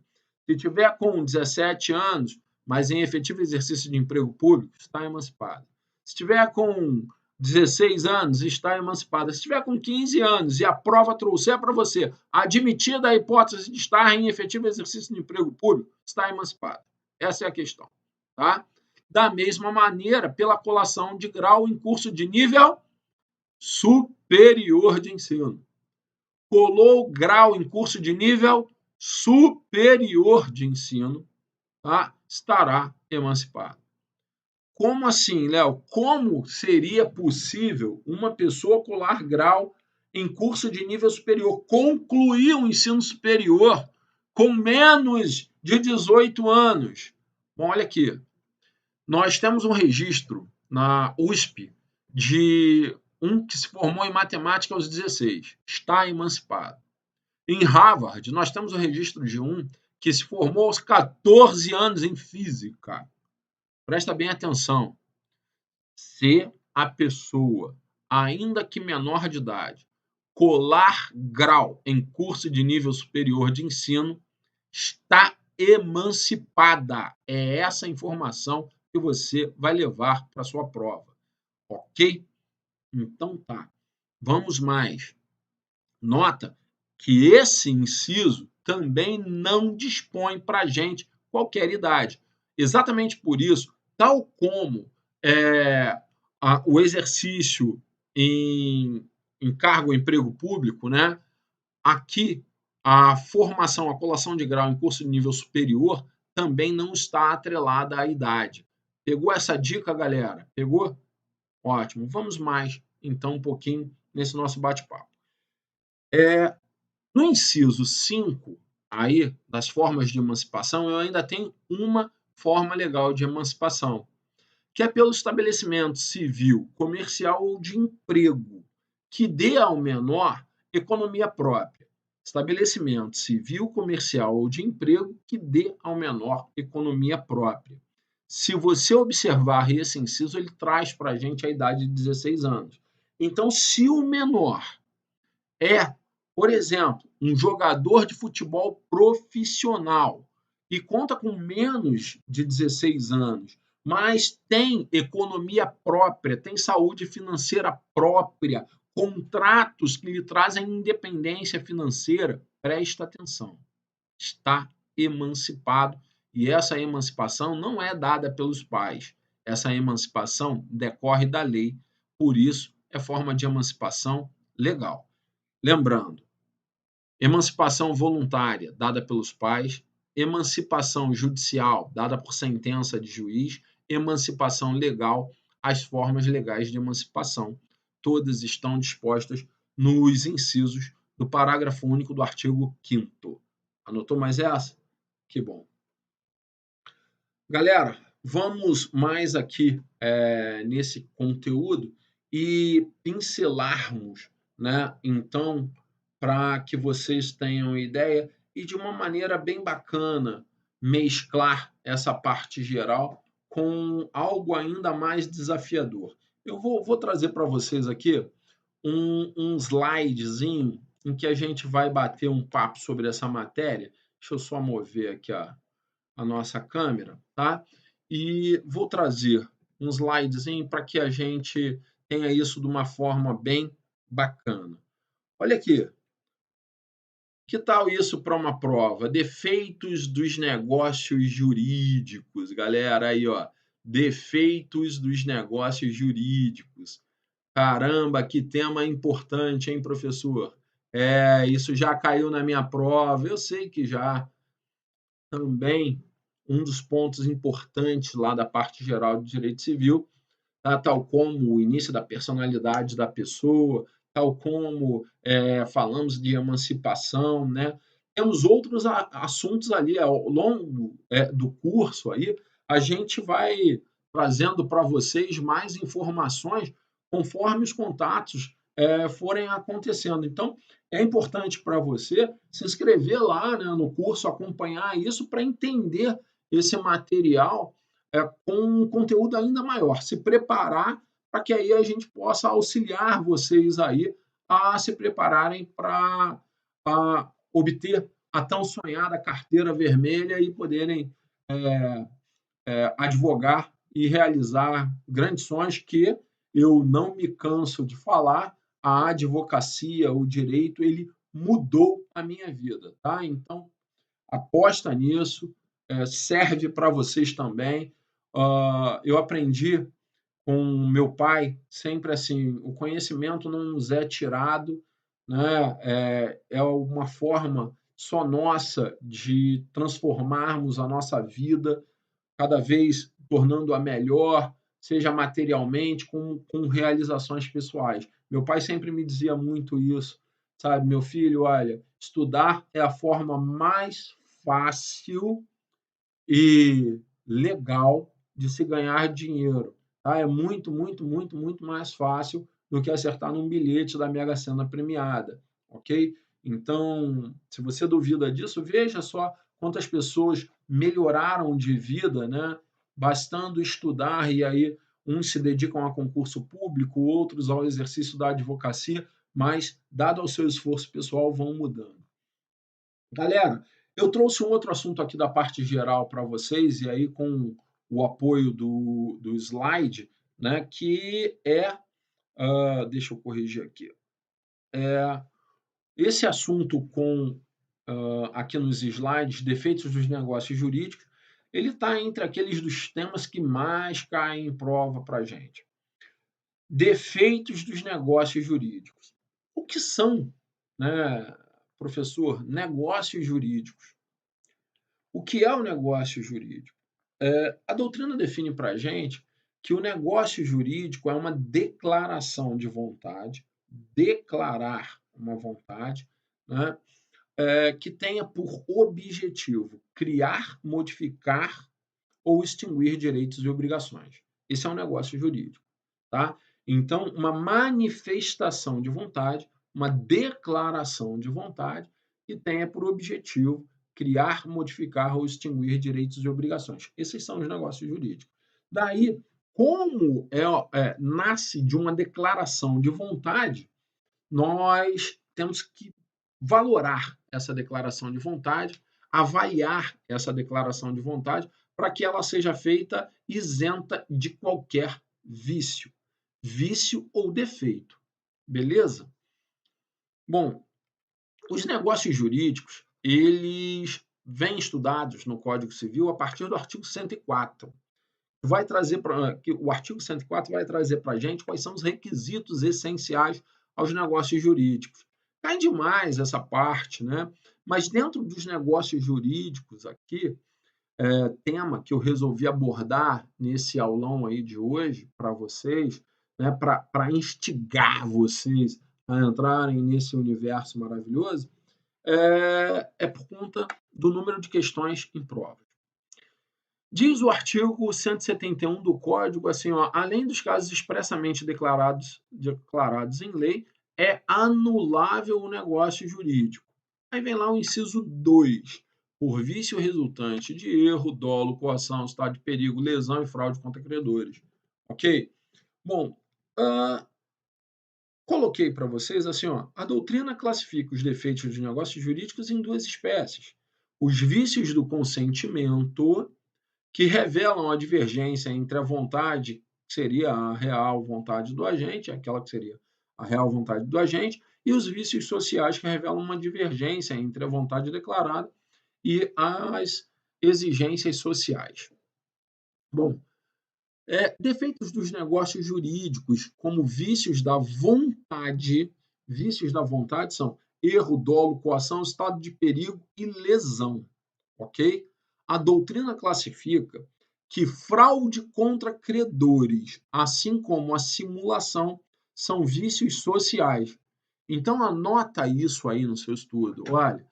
se tiver com 17 anos, mas em efetivo exercício de emprego público, está emancipada. Se tiver com 16 anos, está emancipada. Se tiver com 15 anos e a prova trouxer para você admitida a hipótese de estar em efetivo exercício de emprego público, está emancipada. Essa é a questão. Tá? Da mesma maneira, pela colação de grau em curso de nível superior de ensino. Colou grau em curso de nível superior de ensino, tá? Estará emancipado. Como assim, Léo? Como seria possível uma pessoa colar grau em curso de nível superior, concluir o ensino superior com menos de 18 anos? Bom, olha aqui. Nós temos um registro na USP de um que se formou em matemática aos 16, está emancipado. Em Harvard, nós temos o registro de um que se formou aos 14 anos em física. Presta bem atenção. Se a pessoa, ainda que menor de idade, colar grau em curso de nível superior de ensino, está emancipada. É essa informação que você vai levar para a sua prova. Ok? Então tá. Vamos mais. Nota que esse inciso também não dispõe para a gente qualquer idade. Exatamente por isso, tal como o exercício em cargo ou emprego público, né? Aqui a formação, a colação de grau em curso de nível superior também não está atrelada à idade. Pegou essa dica, galera? Pegou? Ótimo. Vamos mais, então, um pouquinho nesse nosso bate-papo. No inciso 5, aí, das formas de emancipação, eu ainda tenho uma forma legal de emancipação, que é pelo estabelecimento civil, comercial ou de emprego, que dê ao menor economia própria. Estabelecimento civil, comercial ou de emprego que dê ao menor economia própria. Se você observar esse inciso, ele traz para a gente a idade de 16 anos. Então, se o menor é, por exemplo, um jogador de futebol profissional e conta com menos de 16 anos, mas tem economia própria, tem saúde financeira própria, contratos que lhe trazem independência financeira, presta atenção, está emancipado. E essa emancipação não é dada pelos pais. Essa emancipação decorre da lei. Por isso, é forma de emancipação legal. Lembrando, emancipação voluntária dada pelos pais, emancipação judicial dada por sentença de juiz, emancipação legal, as formas legais de emancipação. Todas estão dispostas nos incisos do parágrafo único do artigo 5º. Anotou mais essa? Que bom. Galera, vamos mais aqui nesse conteúdo e pincelarmos, né? Então, para que vocês tenham ideia e de uma maneira bem bacana mesclar essa parte geral com algo ainda mais desafiador. Eu vou trazer para vocês aqui um slidezinho em que a gente vai bater um papo sobre essa matéria. Deixa eu só mover aqui a nossa câmera, tá? E vou trazer um slidezinho para que a gente tenha isso de uma forma bem bacana. Olha aqui. Que tal isso para uma prova? Defeitos dos negócios jurídicos, galera, aí, ó. Defeitos dos negócios jurídicos. Caramba, que tema importante, hein, professor? Isso já caiu na minha prova, eu sei que já. Também um dos pontos importantes lá da parte geral de direito civil, tá? Tal como o início da personalidade da pessoa, tal como falamos de emancipação, né? Temos outros assuntos ali ao longo do curso aí, a gente vai trazendo para vocês mais informações conforme os contatos forem acontecendo. Então, é importante para você se inscrever lá, né, no curso, acompanhar isso para entender esse material com um conteúdo ainda maior, se preparar para que aí a gente possa auxiliar vocês aí a se prepararem para obter a tão sonhada carteira vermelha e poderem advogar e realizar grandes sonhos que eu não me canso de falar, a advocacia, o direito, ele mudou a minha vida, tá? Então, aposta nisso, serve para vocês também. Eu aprendi com meu pai sempre assim, o conhecimento não nos é tirado, né? É uma forma só nossa de transformarmos a nossa vida, cada vez tornando-a melhor, seja materialmente, com realizações pessoais. Meu pai sempre me dizia muito isso, sabe? Meu filho, olha, estudar é a forma mais fácil e legal de se ganhar dinheiro. Tá? É muito, muito, muito, muito mais fácil do que acertar num bilhete da Mega Sena premiada, ok? Então, se você duvida disso, veja só quantas pessoas melhoraram de vida, né? Bastando estudar, e aí uns se dedicam a concurso público, outros ao exercício da advocacia, mas, dado ao seu esforço pessoal, vão mudando. Galera, eu trouxe um outro assunto aqui da parte geral para vocês, e aí com o apoio do slide, né, que deixa eu corrigir aqui, esse assunto aqui nos slides, defeitos dos negócios jurídicos, ele está entre aqueles dos temas que mais caem em prova para a gente. Defeitos dos negócios jurídicos. O que são, né, professor, negócios jurídicos? O que é o negócio jurídico? A doutrina define para a gente que o negócio jurídico é uma declaração de vontade, declarar uma vontade, né, que tenha por objetivo criar, modificar ou extinguir direitos e obrigações. Esse é um negócio jurídico. Tá? Então, uma manifestação de vontade, uma declaração de vontade que tenha por objetivo criar, modificar ou extinguir direitos e obrigações. Esses são os negócios jurídicos. Daí, como nasce de uma declaração de vontade, nós temos que valorar essa declaração de vontade avaliar essa declaração de vontade para que ela seja feita isenta de qualquer vício ou defeito. Beleza? Bom, os negócios jurídicos, eles vêm estudados no Código Civil a partir do artigo 104. Vai trazer o artigo 104 vai trazer para a gente quais são os requisitos essenciais aos negócios jurídicos. Cai demais essa parte, né? Mas dentro dos negócios jurídicos aqui, tema que eu resolvi abordar nesse aulão aí de hoje para vocês, né, para instigar vocês a entrarem nesse universo maravilhoso, é por conta do número de questões em prova. Diz o artigo 171 do Código assim, ó, além dos casos expressamente declarados em lei, é anulável o negócio jurídico. Aí vem lá o inciso 2, por vício resultante de erro, dolo, coação, estado de perigo, lesão e fraude contra credores. Ok? Bom, coloquei para vocês assim, ó, a doutrina classifica os defeitos de negócios jurídicos em duas espécies. Os vícios do consentimento, que revelam a divergência entre a vontade, que seria a real vontade do agente, aquela que seria a real vontade do agente, e os vícios sociais, que revelam uma divergência entre a vontade declarada e as exigências sociais. Bom, defeitos dos negócios jurídicos, como vícios da vontade são erro, dolo, coação, estado de perigo e lesão, ok? A doutrina classifica que fraude contra credores, assim como a simulação, são vícios sociais. Então, anota isso aí no seu estudo. Olha,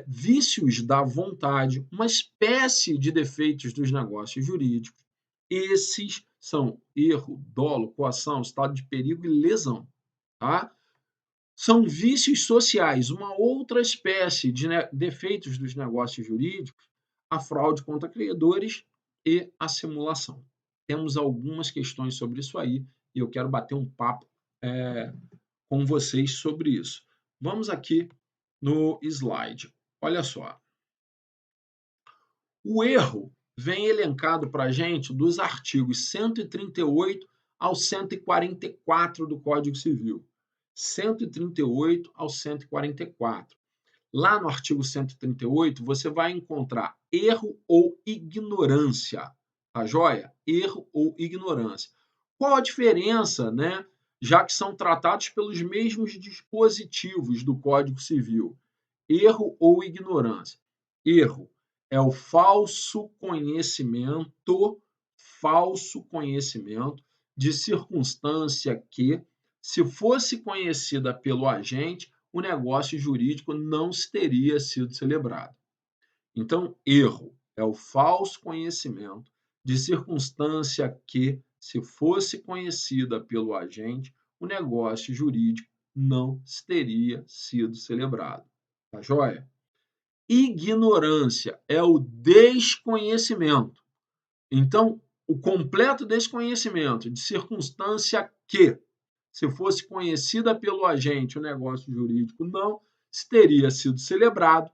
vícios da vontade, uma espécie de defeitos dos negócios jurídicos. Esses são erro, dolo, coação, estado de perigo e lesão. Tá? São vícios sociais, uma outra espécie de defeitos dos negócios jurídicos, a fraude contra credores e a simulação. Temos algumas questões sobre isso aí e eu quero bater um papo com vocês sobre isso. Vamos aqui no slide. Olha só. O erro vem elencado para a gente dos artigos 138 ao 144 do Código Civil. 138 ao 144. Lá no artigo 138, você vai encontrar erro ou ignorância. Tá joia? Erro ou ignorância. Qual a diferença, né? Já que são tratados pelos mesmos dispositivos do Código Civil. Erro ou ignorância. Erro é o falso conhecimento de circunstância que, se fosse conhecida pelo agente, o negócio jurídico não teria sido celebrado. Então, erro é o falso conhecimento de circunstância que, se fosse conhecida pelo agente, o negócio jurídico não teria sido celebrado. Tá joia? Ignorância é o desconhecimento. Então, o completo desconhecimento de circunstância que, se fosse conhecida pelo agente, o negócio jurídico não teria sido celebrado.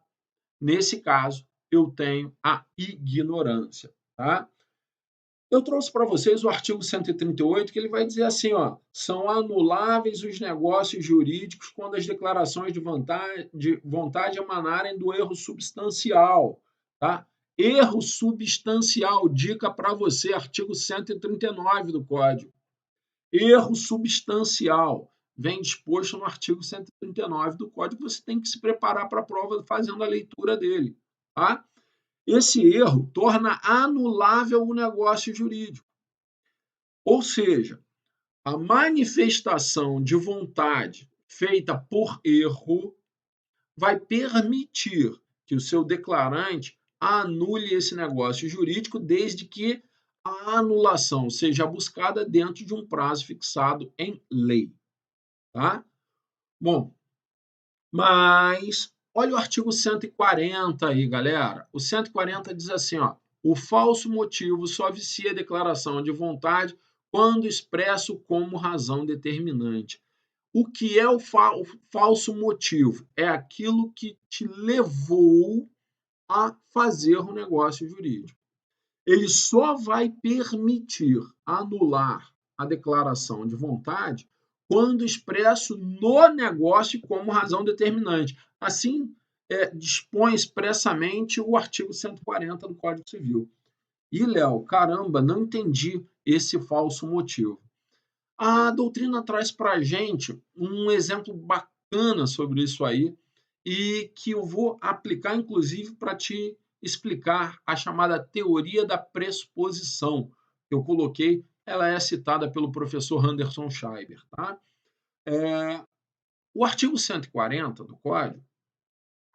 Nesse caso, eu tenho a ignorância. Tá? Eu trouxe para vocês o artigo 138, que ele vai dizer assim, ó, são anuláveis os negócios jurídicos quando as declarações de vontade emanarem do erro substancial. Tá? Erro substancial, dica para você, artigo 139 do Código. Erro substancial, vem disposto no artigo 139 do Código, você tem que se preparar para a prova fazendo a leitura dele. Tá? Esse erro torna anulável o negócio jurídico. Ou seja, a manifestação de vontade feita por erro vai permitir que o seu declarante anule esse negócio jurídico, desde que a anulação seja buscada dentro de um prazo fixado em lei. Tá? Bom, mas olha o artigo 140 aí, galera. O 140 diz assim, ó, o falso motivo só vicia a declaração de vontade quando expresso como razão determinante. O que é o falso motivo? É aquilo que te levou a fazer um negócio jurídico. Ele só vai permitir anular a declaração de vontade quando expresso no negócio como razão determinante. Assim, dispõe expressamente o artigo 140 do Código Civil. E, Léo, caramba, não entendi esse falso motivo. A doutrina traz para a gente um exemplo bacana sobre isso aí e que eu vou aplicar, inclusive, para te explicar a chamada teoria da pressuposição. Que eu coloquei, ela é citada pelo professor Anderson Scheiber. Tá? O artigo 140 do Código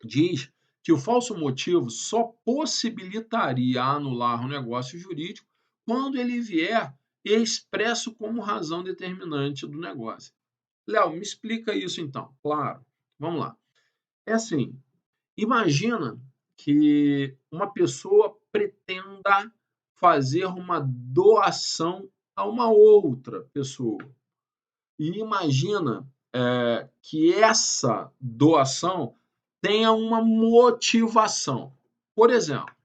diz que o falso motivo só possibilitaria anular o negócio jurídico quando ele vier expresso como razão determinante do negócio. Léo, me explica isso então. Claro, vamos lá. É assim, imagina que uma pessoa pretenda fazer uma doação a uma outra pessoa. E imagina que essa doação tenha uma motivação. Por exemplo,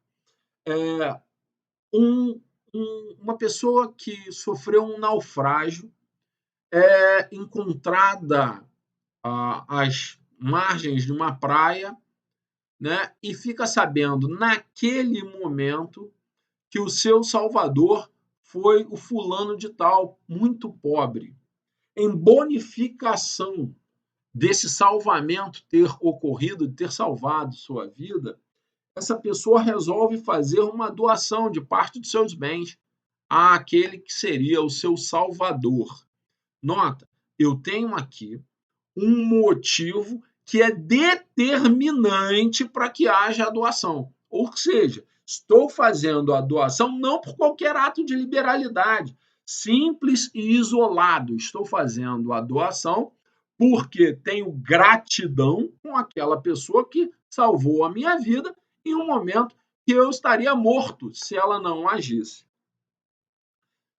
uma pessoa que sofreu um naufrágio é encontrada às margens de uma praia, né, e fica sabendo naquele momento que o seu salvador foi o fulano de tal, muito pobre. Em bonificação desse salvamento ter ocorrido, de ter salvado sua vida, essa pessoa resolve fazer uma doação de parte dos seus bens àquele que seria o seu salvador. Nota, eu tenho aqui um motivo que é determinante para que haja a doação. Ou seja, estou fazendo a doação não por qualquer ato de liberalidade, simples e isolado. Estou fazendo a doação porque tenho gratidão com aquela pessoa que salvou a minha vida em um momento que eu estaria morto se ela não agisse.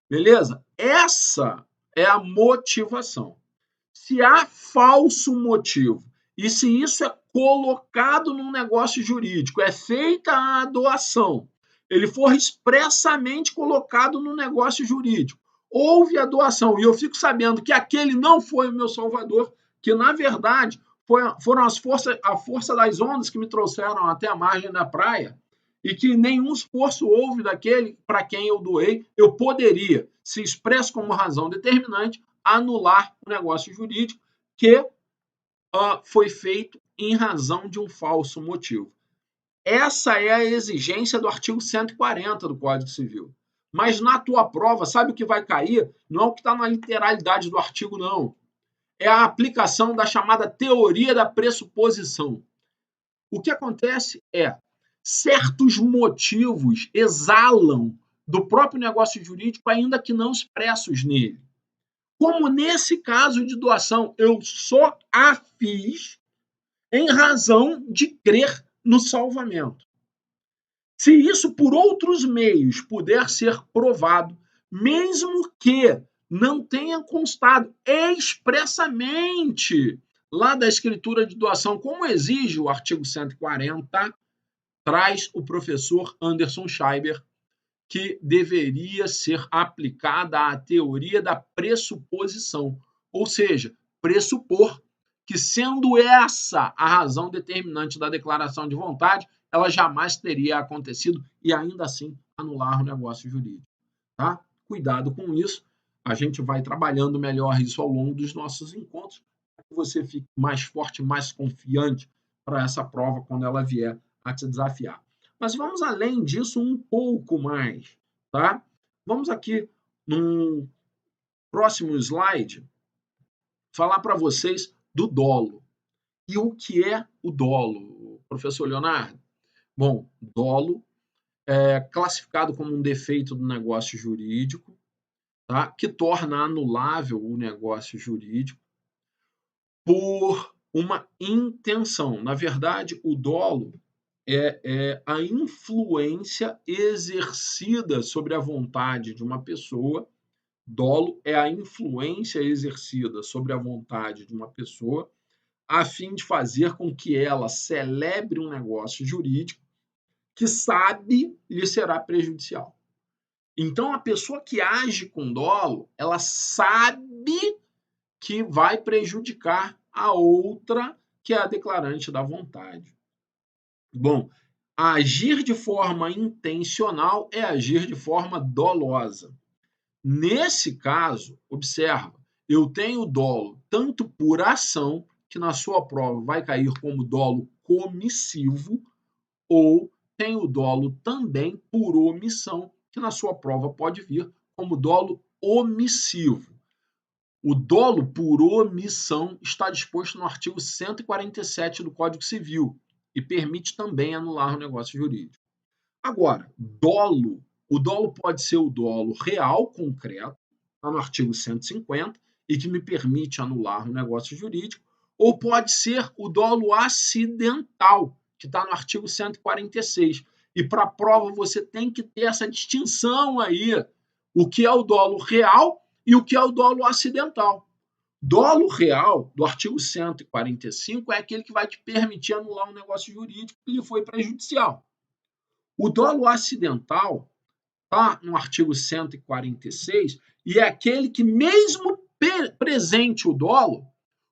Beleza? Essa é a motivação. Se há falso motivo e se isso é colocado num negócio jurídico, é feita a doação, ele for expressamente colocado no negócio jurídico, houve a doação e eu fico sabendo que aquele não foi o meu salvador, que na verdade foram a força das ondas que me trouxeram até a margem da praia e que nenhum esforço houve daquele para quem eu doei, eu poderia, se expresso como razão determinante, anular o negócio jurídico que foi feito em razão de um falso motivo. Essa é a exigência do artigo 140 do Código Civil. Mas na tua prova, sabe o que vai cair? Não é o que está na literalidade do artigo, não. É a aplicação da chamada teoria da pressuposição. O que acontece é certos motivos exalam do próprio negócio jurídico, ainda que não expressos nele. Como nesse caso de doação, eu só a fiz em razão de crer no salvamento. Se isso por outros meios puder ser provado, mesmo que não tenha constado expressamente lá da escritura de doação, como exige o artigo 140, traz o professor Anderson Scheiber que deveria ser aplicada à teoria da pressuposição, ou seja, pressupor que, sendo essa a razão determinante da declaração de vontade, ela jamais teria acontecido e ainda assim anular o negócio jurídico. Tá? Cuidado com isso, a gente vai trabalhando melhor isso ao longo dos nossos encontros, para que você fique mais forte, mais confiante para essa prova quando ela vier a te desafiar. Mas vamos além disso um pouco mais, tá? Vamos aqui num próximo slide falar para vocês do dolo. E o que é o dolo, professor Leonardo? Bom, dolo é classificado como um defeito do negócio jurídico, tá? Que torna anulável o negócio jurídico por uma intenção. Na verdade, o dolo é a influência exercida sobre a vontade de uma pessoa. Dolo é a influência exercida sobre a vontade de uma pessoa a fim de fazer com que ela celebre um negócio jurídico que sabe lhe será prejudicial. Então, a pessoa que age com dolo, ela sabe que vai prejudicar a outra, que é a declarante da vontade. Bom, agir de forma intencional é agir de forma dolosa. Nesse caso, observa, eu tenho dolo tanto por ação, que na sua prova vai cair como dolo comissivo, ou tenho dolo também por omissão, que na sua prova pode vir como dolo omissivo. O dolo por omissão está disposto no artigo 147 do Código Civil e permite também anular o negócio jurídico. Agora, o dolo pode ser o dolo real, concreto, está no artigo 150, e que me permite anular o negócio jurídico, ou pode ser o dolo acidental, que está no artigo 146. E para a prova você tem que ter essa distinção aí, o que é o dolo real e o que é o dolo acidental. Dolo real, do artigo 145, é aquele que vai te permitir anular um negócio jurídico que lhe foi prejudicial. O dolo acidental está no artigo 146 e é aquele que, mesmo presente o dolo,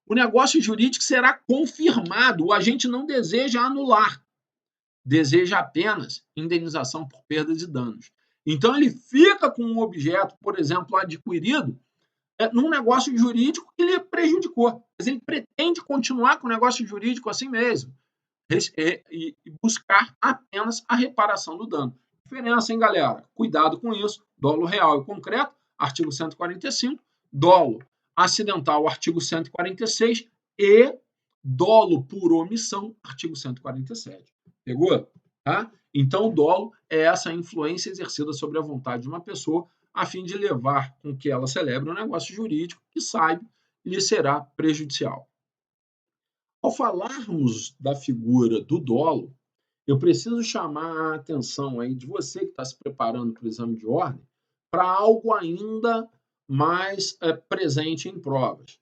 o negócio jurídico será confirmado. O agente não deseja anular, deseja apenas indenização por perdas e danos. Então, ele fica com um objeto, por exemplo, adquirido, num negócio jurídico que lhe prejudicou. Mas ele pretende continuar com o negócio jurídico assim mesmo e buscar apenas a reparação do dano. Diferença, hein, galera? Cuidado com isso. Dolo real e concreto, artigo 145. Dolo acidental, artigo 146. E dolo por omissão, artigo 147. Pegou? Tá? Então, o dolo é essa influência exercida sobre a vontade de uma pessoa a fim de levar com que ela celebre um negócio jurídico que saiba lhe será prejudicial. Ao falarmos da figura do dolo, eu preciso chamar a atenção aí de você que está se preparando para o exame de ordem para algo ainda mais presente em provas,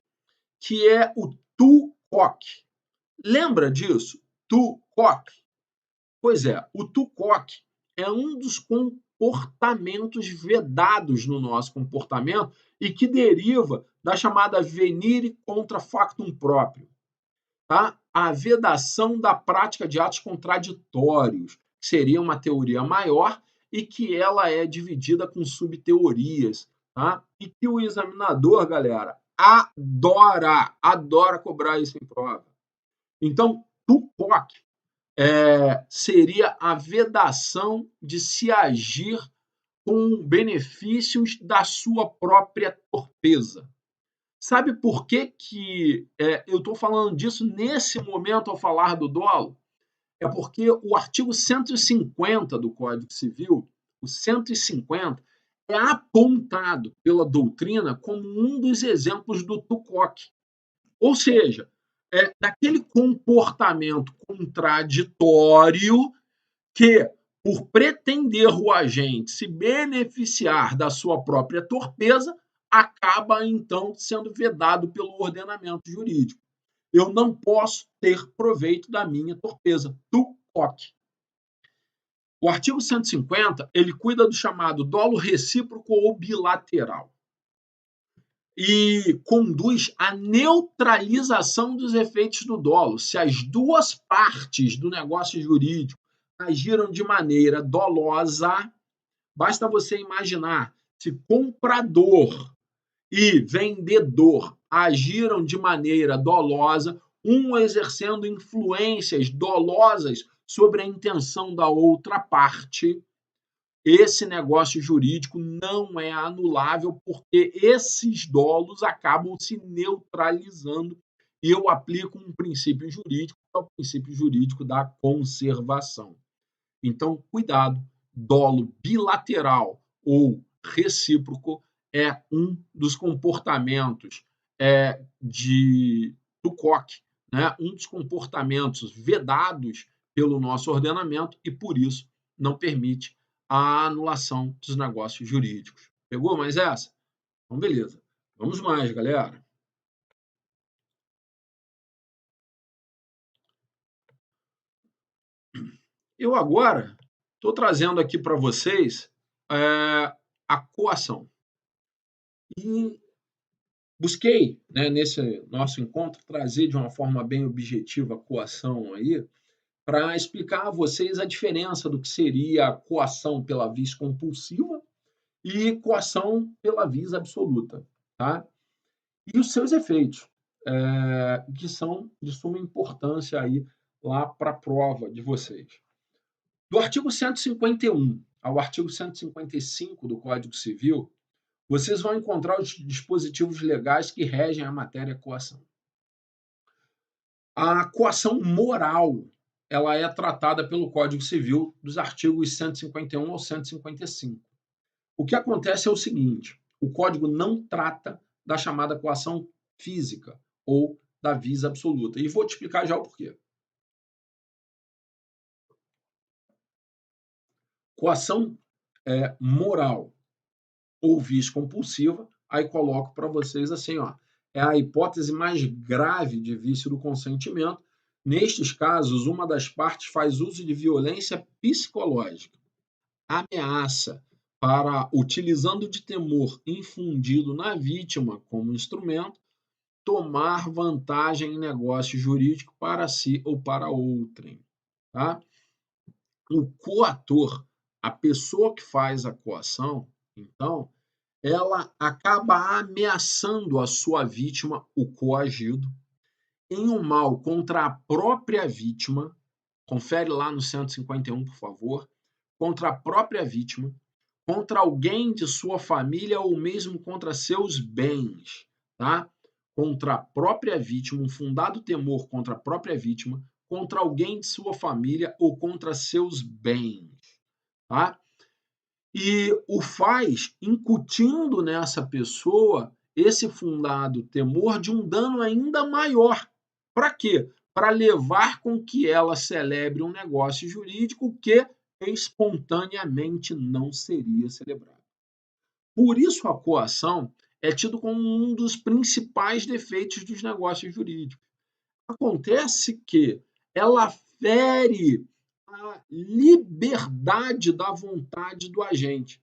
que é o tu quoque. Lembra disso? Tu quoque? Pois é, o tu quoque é um dos comportamentos vedados no nosso comportamento e que deriva da chamada venire contra factum próprio. Tá? A vedação da prática de atos contraditórios, que seria uma teoria maior e que ela é dividida com subteorias, tá? E que o examinador, galera, adora cobrar isso em prova. Então, tupoc seria a vedação de se agir com benefícios da sua própria torpeza. Sabe por que eu estou falando disso nesse momento ao falar do dolo? É porque o artigo 150 do Código Civil, o 150, é apontado pela doutrina como um dos exemplos do tucoque. Ou seja, daquele comportamento contraditório que, por pretender o agente se beneficiar da sua própria torpeza, acaba, então, sendo vedado pelo ordenamento jurídico. Eu não posso ter proveito da minha torpeza. Tucoque. O artigo 150, ele cuida do chamado dolo recíproco ou bilateral e conduz à neutralização dos efeitos do dolo. Se as duas partes do negócio jurídico agiram de maneira dolosa, basta você imaginar se comprador e vendedor agiram de maneira dolosa, um exercendo influências dolosas sobre a intenção da outra parte, esse negócio jurídico não é anulável porque esses dolos acabam se neutralizando e eu aplico um princípio jurídico, que é o princípio jurídico da conservação. Então, cuidado, dolo bilateral ou recíproco é um dos comportamentos do COC, né? Um dos comportamentos vedados pelo nosso ordenamento e, por isso, não permite a anulação dos negócios jurídicos. Pegou mais essa? Então, beleza. Vamos mais, galera. Eu agora estou trazendo aqui para vocês a coação. E busquei, né, nesse nosso encontro, trazer de uma forma bem objetiva a coação aí, para explicar a vocês a diferença do que seria a coação pela vis compulsiva e coação pela vis absoluta, tá? E os seus efeitos, que são de suma importância aí lá para a prova de vocês. Do artigo 151 ao artigo 155 do Código Civil, vocês vão encontrar os dispositivos legais que regem a matéria coação. A coação moral, ela é tratada pelo Código Civil dos artigos 151 ao 155. O que acontece é o seguinte: o Código não trata da chamada coação física ou da vis absoluta. E vou te explicar já o porquê. Coação moral ou vis compulsiva, aí coloco para vocês assim, ó, é a hipótese mais grave de vício do consentimento. Nestes casos, uma das partes faz uso de violência psicológica, ameaça para, utilizando de temor infundido na vítima como instrumento, tomar vantagem em negócio jurídico para si ou para outrem. Tá? O coator, a pessoa que faz a coação, então, ela acaba ameaçando a sua vítima, o coagido, em um mal contra a própria vítima. Confere lá no 151, por favor. Contra a própria vítima, contra alguém de sua família ou mesmo contra seus bens, tá? Contra a própria vítima, um fundado temor contra a própria vítima, contra alguém de sua família ou contra seus bens, tá? E o faz incutindo nessa pessoa esse fundado temor de um dano ainda maior. Para quê? Para levar com que ela celebre um negócio jurídico que espontaneamente não seria celebrado. Por isso, a coação é tido como um dos principais defeitos dos negócios jurídicos. Acontece que ela fere a liberdade da vontade do agente.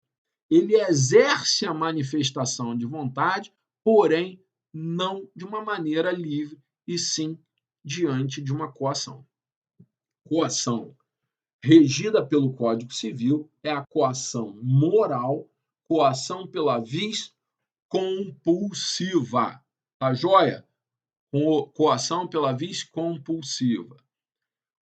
Ele exerce a manifestação de vontade, porém, não de uma maneira livre, e sim diante de uma coação. Coação regida pelo Código Civil é a coação moral, coação pela vis compulsiva. Tá joia? Coação pela vis compulsiva.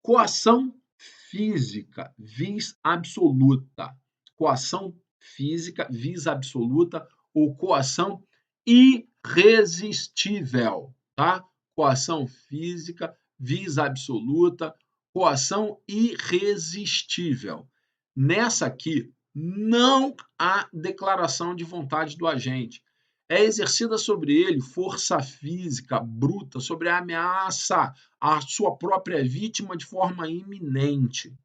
Coação física, vis absoluta. Coação física, vis absoluta ou coação irresistível, tá? Coação física, vis absoluta, coação irresistível. Nessa aqui, não há declaração de vontade do agente. É exercida sobre ele força física bruta, sobre a ameaça à sua própria vítima de forma iminente.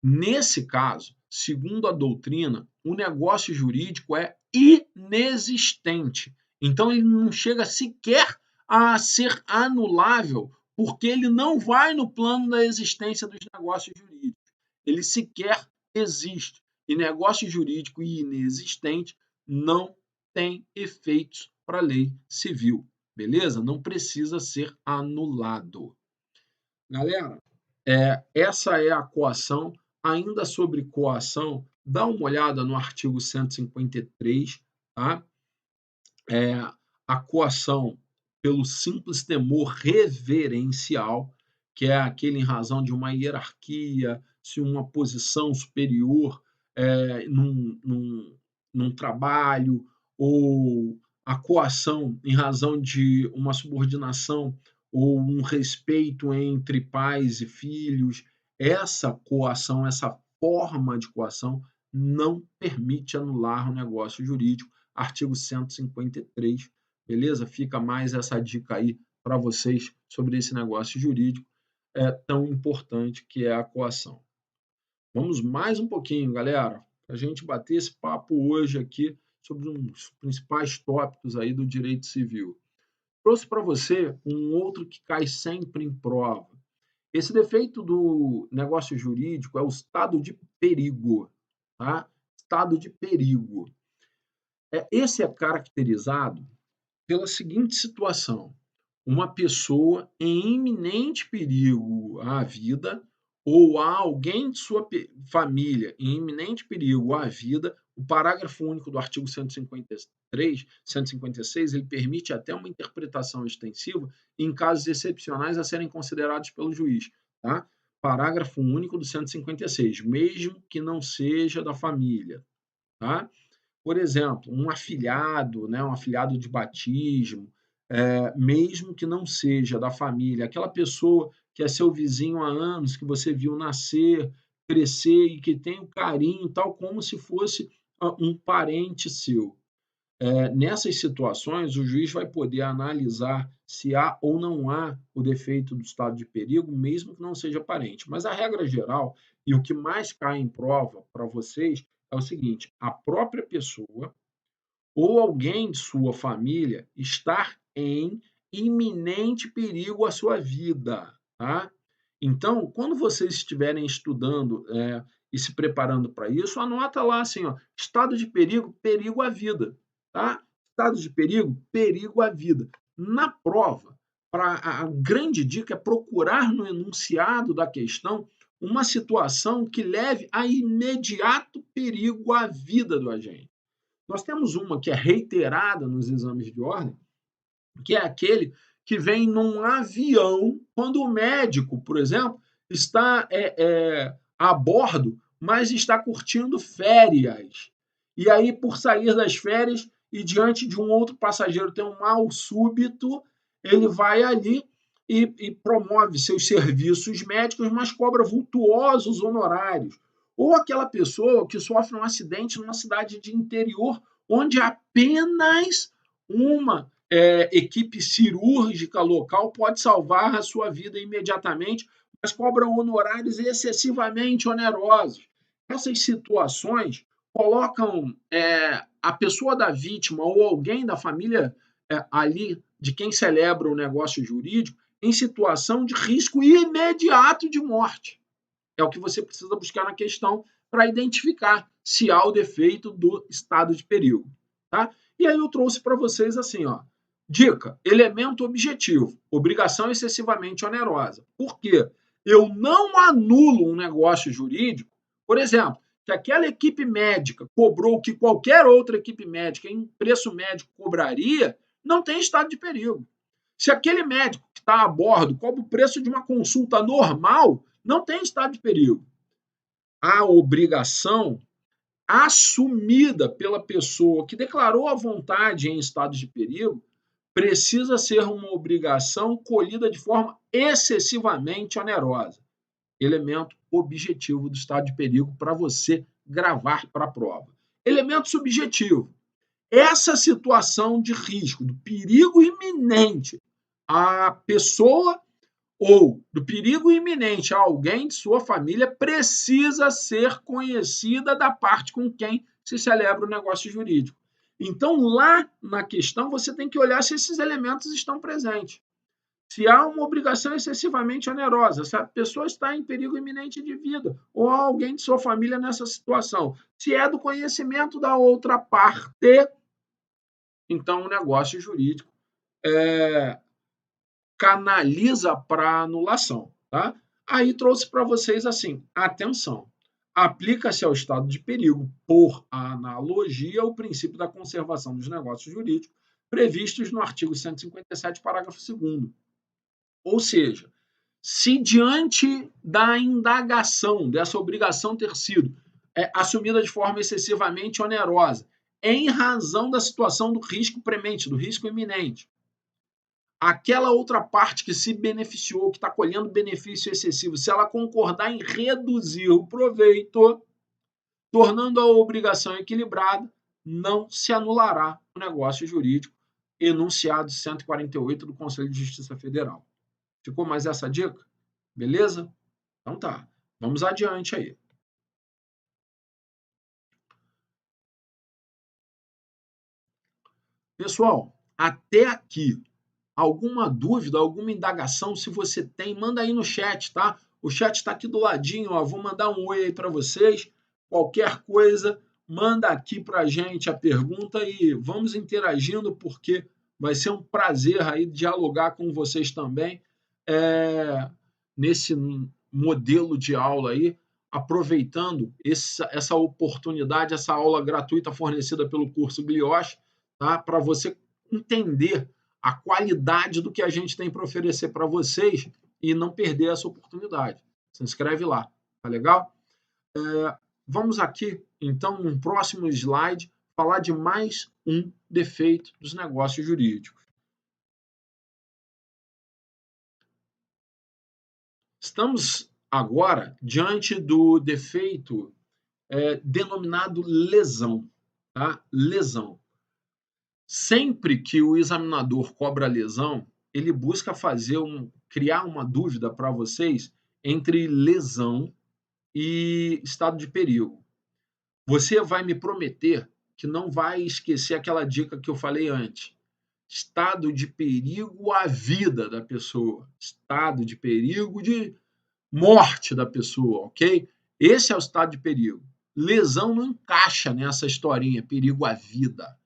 Nesse caso, segundo a doutrina, o negócio jurídico é inexistente. Então, ele não chega sequer a ser anulável, porque ele não vai no plano da existência dos negócios jurídicos. Ele sequer existe. E negócio jurídico inexistente não tem efeitos para a lei civil, beleza? Não precisa ser anulado. Galera, essa é a coação. Ainda sobre coação, dá uma olhada no artigo 153, tá? A coação pelo simples temor reverencial, que é aquele em razão de uma hierarquia, se uma posição superior num trabalho, ou a coação em razão de uma subordinação ou um respeito entre pais e filhos. Essa coação, essa forma de coação, não permite anular o negócio jurídico. Artigo 153, beleza? Fica mais essa dica aí para vocês sobre esse negócio jurídico tão importante que é a coação. Vamos mais um pouquinho, galera, para a gente bater esse papo hoje aqui sobre os principais tópicos aí do direito civil. Trouxe para você um outro que cai sempre em prova. Esse defeito do negócio jurídico é o estado de perigo, tá? Estado de perigo. Esse é caracterizado pela seguinte situação: uma pessoa em iminente perigo à vida ou a alguém de sua família em iminente perigo à vida. O parágrafo único do artigo 153, 156, ele permite até uma interpretação extensiva em casos excepcionais a serem considerados pelo juiz. Tá? Parágrafo único do 156, mesmo que não seja da família. Tá? Por exemplo, um afilhado, né, um afilhado de batismo, mesmo que não seja da família, aquela pessoa que é seu vizinho há anos, que você viu nascer, crescer e que tem o carinho, tal como se fosse um parente seu. Nessas situações, o juiz vai poder analisar se há ou não há o defeito do estado de perigo, mesmo que não seja parente. Mas a regra geral, e o que mais cai em prova para vocês, é o seguinte: a própria pessoa ou alguém de sua família estar em iminente perigo à sua vida, tá? Então, quando vocês estiverem estudando e se preparando para isso, anota lá assim, ó, estado de perigo, perigo à vida, tá? Estado de perigo, perigo à vida. Na prova, a grande dica é procurar no enunciado da questão uma situação que leve a imediato perigo à vida do agente. Nós temos uma que é reiterada nos exames de ordem, que é aquele que vem num avião, quando o médico, por exemplo, está a bordo, mas está curtindo férias. E aí, por sair das férias e diante de um outro passageiro ter um mal súbito, ele vai ali e promove seus serviços médicos, mas cobra vultuosos honorários. Ou aquela pessoa que sofre um acidente numa cidade de interior, onde apenas uma equipe cirúrgica local pode salvar a sua vida imediatamente, mas cobram honorários excessivamente onerosos. Essas situações colocam a pessoa da vítima ou alguém da família ali de quem celebra o negócio jurídico em situação de risco imediato de morte. É o que você precisa buscar na questão para identificar se há o defeito do estado de perigo. Tá? E aí eu trouxe para vocês assim, ó. Dica: elemento objetivo, obrigação excessivamente onerosa. Por quê? Eu não anulo um negócio jurídico, por exemplo, que aquela equipe médica cobrou o que qualquer outra equipe médica em preço médico cobraria, não tem estado de perigo. Se aquele médico que está a bordo cobra o preço de uma consulta normal, não tem estado de perigo. A obrigação assumida pela pessoa que declarou a vontade em estado de perigo precisa ser uma obrigação colhida de forma excessivamente onerosa. Elemento objetivo do estado de perigo para você gravar para a prova. Elemento subjetivo: essa situação de risco, do perigo iminente à pessoa ou do perigo iminente a alguém de sua família precisa ser conhecida da parte com quem se celebra o negócio jurídico. Então, lá na questão, você tem que olhar se esses elementos estão presentes. Se há uma obrigação excessivamente onerosa, se a pessoa está em perigo iminente de vida, ou há alguém de sua família nessa situação, se é do conhecimento da outra parte, então o negócio jurídico canaliza para anulação. Tá? Aí trouxe para vocês assim: atenção, aplica-se ao estado de perigo, por analogia, o princípio da conservação dos negócios jurídicos previstos no artigo 157, parágrafo 2º. Ou seja, se diante da indagação, dessa obrigação ter sido assumida de forma excessivamente onerosa, em razão da situação do risco premente, do risco iminente, aquela outra parte que se beneficiou, que está colhendo benefício excessivo, se ela concordar em reduzir o proveito, tornando a obrigação equilibrada, não se anulará o negócio jurídico, enunciado 148 do Conselho de Justiça Federal. Ficou mais essa dica? Beleza? Então tá. Vamos adiante aí. Pessoal, até aqui alguma dúvida, alguma indagação, se você tem, manda aí no chat, tá? O chat está aqui do ladinho, ó. Vou mandar um oi aí para vocês. Qualquer coisa, manda aqui para a gente a pergunta e vamos interagindo, porque vai ser um prazer aí dialogar com vocês também nesse modelo de aula aí, aproveitando essa oportunidade, essa aula gratuita fornecida pelo curso Glioche, tá? Para você entender a qualidade do que a gente tem para oferecer para vocês e não perder essa oportunidade. Se inscreve lá, tá legal? Vamos aqui, então, num próximo slide, falar de mais um defeito dos negócios jurídicos. Estamos agora diante do defeito denominado lesão. Tá? Lesão. Sempre que o examinador cobra lesão, ele busca criar uma dúvida para vocês entre lesão e estado de perigo. Você vai me prometer que não vai esquecer aquela dica que eu falei antes. Estado de perigo à vida da pessoa. Estado de perigo de morte da pessoa, ok? Esse é o estado de perigo. Lesão não encaixa nessa historinha, perigo à vida.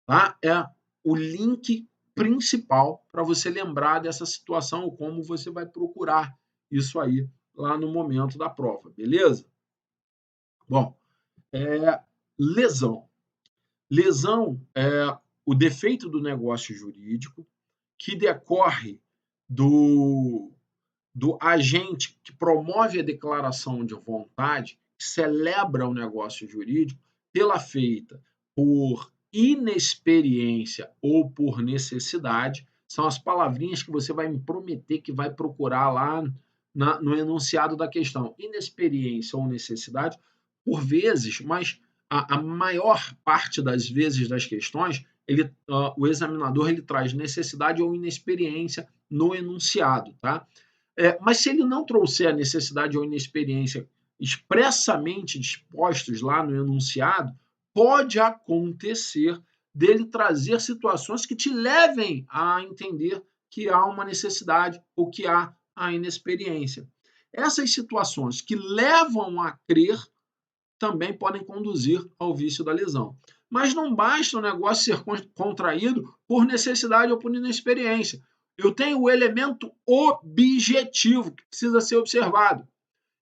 Tá? É o link principal para você lembrar dessa situação ou como você vai procurar isso aí lá no momento da prova, beleza? Bom, lesão. Lesão é o defeito do negócio jurídico que decorre do agente que promove a declaração de vontade, que celebra o negócio jurídico, pela feita por inexperiência ou por necessidade, são as palavrinhas que você vai me prometer que vai procurar lá no enunciado da questão. Inexperiência ou necessidade, por vezes, mas a maior parte das vezes das questões, o examinador ele traz necessidade ou inexperiência no enunciado, tá? Mas se ele não trouxer a necessidade ou inexperiência expressamente dispostos lá no enunciado, pode acontecer dele trazer situações que te levem a entender que há uma necessidade ou que há a inexperiência. Essas situações que levam a crer também podem conduzir ao vício da lesão. Mas não basta o negócio ser contraído por necessidade ou por inexperiência. Eu tenho o elemento objetivo que precisa ser observado.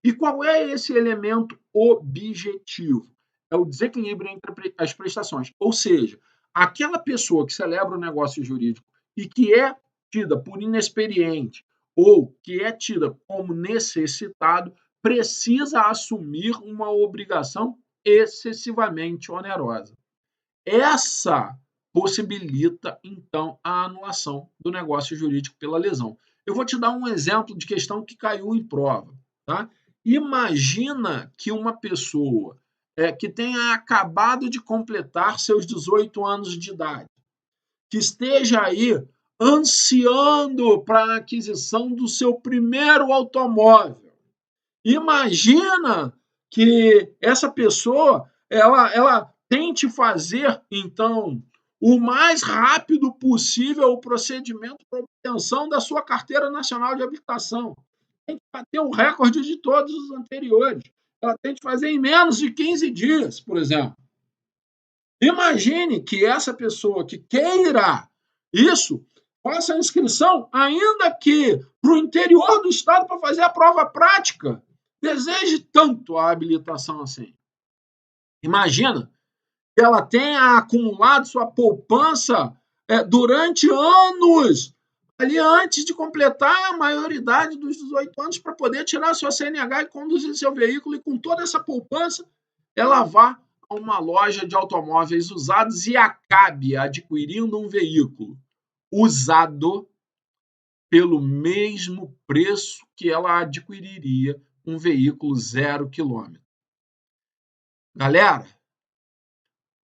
E qual é esse elemento objetivo? É o desequilíbrio entre as prestações. Ou seja, aquela pessoa que celebra o negócio jurídico e que é tida por inexperiente ou que é tida como necessitado, precisa assumir uma obrigação excessivamente onerosa. Essa possibilita, então, a anulação do negócio jurídico pela lesão. Eu vou te dar um exemplo de questão que caiu em prova. Tá? Imagina que uma pessoa que tenha acabado de completar seus 18 anos de idade, que esteja aí ansiando para a aquisição do seu primeiro automóvel. Imagina que essa pessoa ela tente fazer, então, o mais rápido possível o procedimento para obtenção da sua carteira nacional de habilitação. Tem que bater o recorde de todos os anteriores. Ela tem que fazer em menos de 15 dias, por exemplo. Imagine que essa pessoa que queira isso faça a inscrição, ainda que para o interior do estado para fazer a prova prática. Deseje tanto a habilitação assim. Imagina que ela tenha acumulado sua poupança durante anos, ali antes de completar a maioridade dos 18 anos, para poder tirar sua CNH e conduzir seu veículo, e com toda essa poupança, ela vá a uma loja de automóveis usados e acabe adquirindo um veículo usado pelo mesmo preço que ela adquiriria um veículo 0 quilômetro. Galera,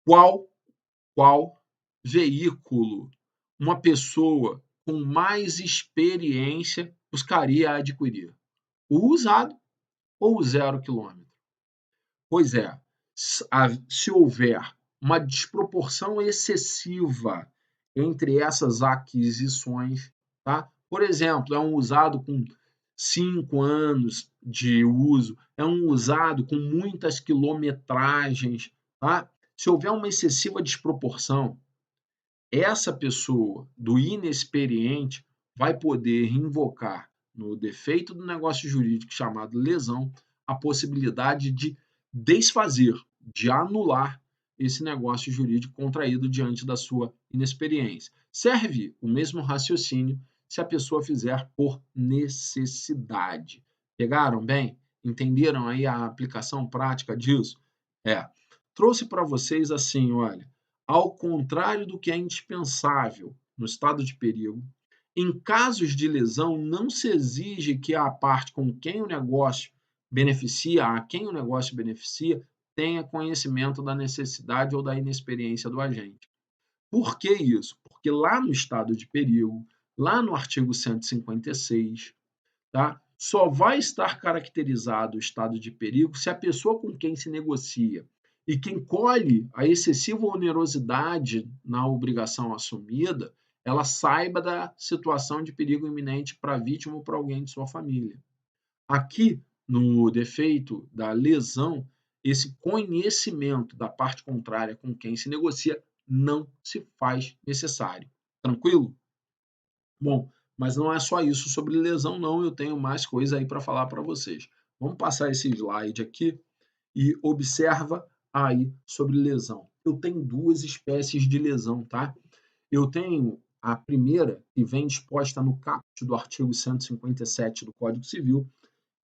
qual veículo uma pessoa com mais experiência buscaria adquirir? O usado ou o 0 quilômetro? Pois é, se houver uma desproporção excessiva entre essas aquisições, tá? Por exemplo, é um usado com 5 anos de uso, é um usado com muitas quilometragens, tá? Se houver uma excessiva desproporção, essa pessoa do inexperiente vai poder invocar no defeito do negócio jurídico chamado lesão a possibilidade de desfazer, de anular esse negócio jurídico contraído diante da sua inexperiência. Serve o mesmo raciocínio se a pessoa fizer por necessidade. Pegaram bem? Entenderam aí a aplicação prática disso? É. Trouxe para vocês assim, olha, ao contrário do que é indispensável no estado de perigo, em casos de lesão, não se exige que a parte com quem o negócio beneficia, a quem o negócio beneficia, tenha conhecimento da necessidade ou da inexperiência do agente. Por que isso? Porque lá no estado de perigo, lá no artigo 156, tá? Só vai estar caracterizado o estado de perigo se a pessoa com quem se negocia e quem colhe a excessiva onerosidade na obrigação assumida, ela saiba da situação de perigo iminente para a vítima ou para alguém de sua família. Aqui, no defeito da lesão, esse conhecimento da parte contrária com quem se negocia não se faz necessário. Tranquilo? Bom, mas não é só isso sobre lesão, não. Eu tenho mais coisa aí para falar para vocês. Vamos passar esse slide aqui e observa aí sobre lesão. Eu tenho duas espécies de lesão, tá? Eu tenho a primeira, que vem disposta no caput do artigo 157 do Código Civil,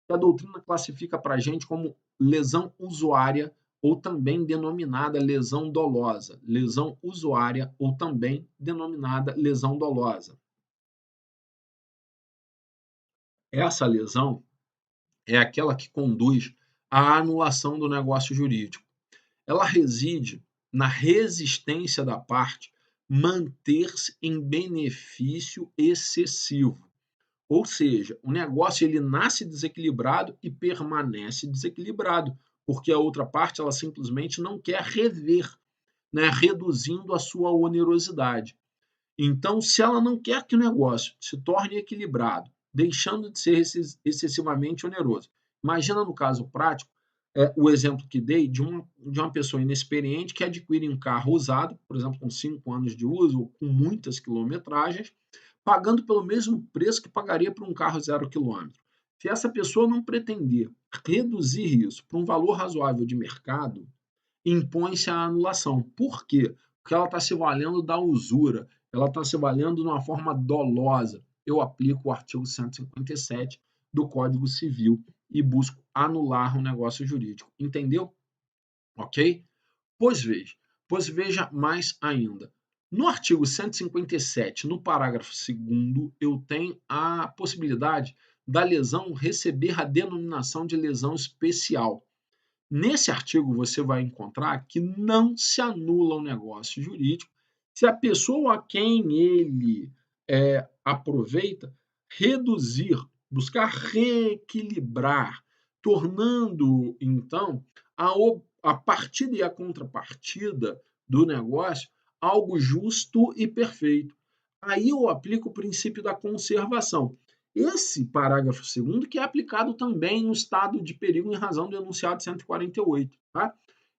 que a doutrina classifica para a gente como lesão usuária ou também denominada lesão dolosa. Lesão usuária ou também denominada lesão dolosa. Essa lesão é aquela que conduz à anulação do negócio jurídico. Ela reside na resistência da parte manter-se em benefício excessivo. Ou seja, o negócio ele nasce desequilibrado e permanece desequilibrado, porque a outra parte ela simplesmente não quer rever, né, reduzindo a sua onerosidade. Então, se ela não quer que o negócio se torne equilibrado, deixando de ser excessivamente oneroso, imagina no caso prático, o exemplo que dei de uma pessoa inexperiente que adquire um carro usado, por exemplo, com 5 anos de uso, ou com muitas quilometragens, pagando pelo mesmo preço que pagaria por um carro 0 quilômetro. Se essa pessoa não pretender reduzir isso para um valor razoável de mercado, impõe-se a anulação. Por quê? Porque ela está se valendo da usura, ela está se valendo de uma forma dolosa. Eu aplico o artigo 157 do Código Civil e busco anular o negócio jurídico. Entendeu? Ok? Pois veja mais ainda. No artigo 157, no parágrafo 2º, eu tenho a possibilidade da lesão receber a denominação de lesão especial. Nesse artigo, você vai encontrar que não se anula o negócio jurídico se a pessoa a quem ele aproveita reduzir, buscar reequilibrar, tornando, então, a partida e a contrapartida do negócio algo justo e perfeito. Aí eu aplico o princípio da conservação. Esse parágrafo 2º que é aplicado também no estado de perigo em razão do enunciado 148, tá?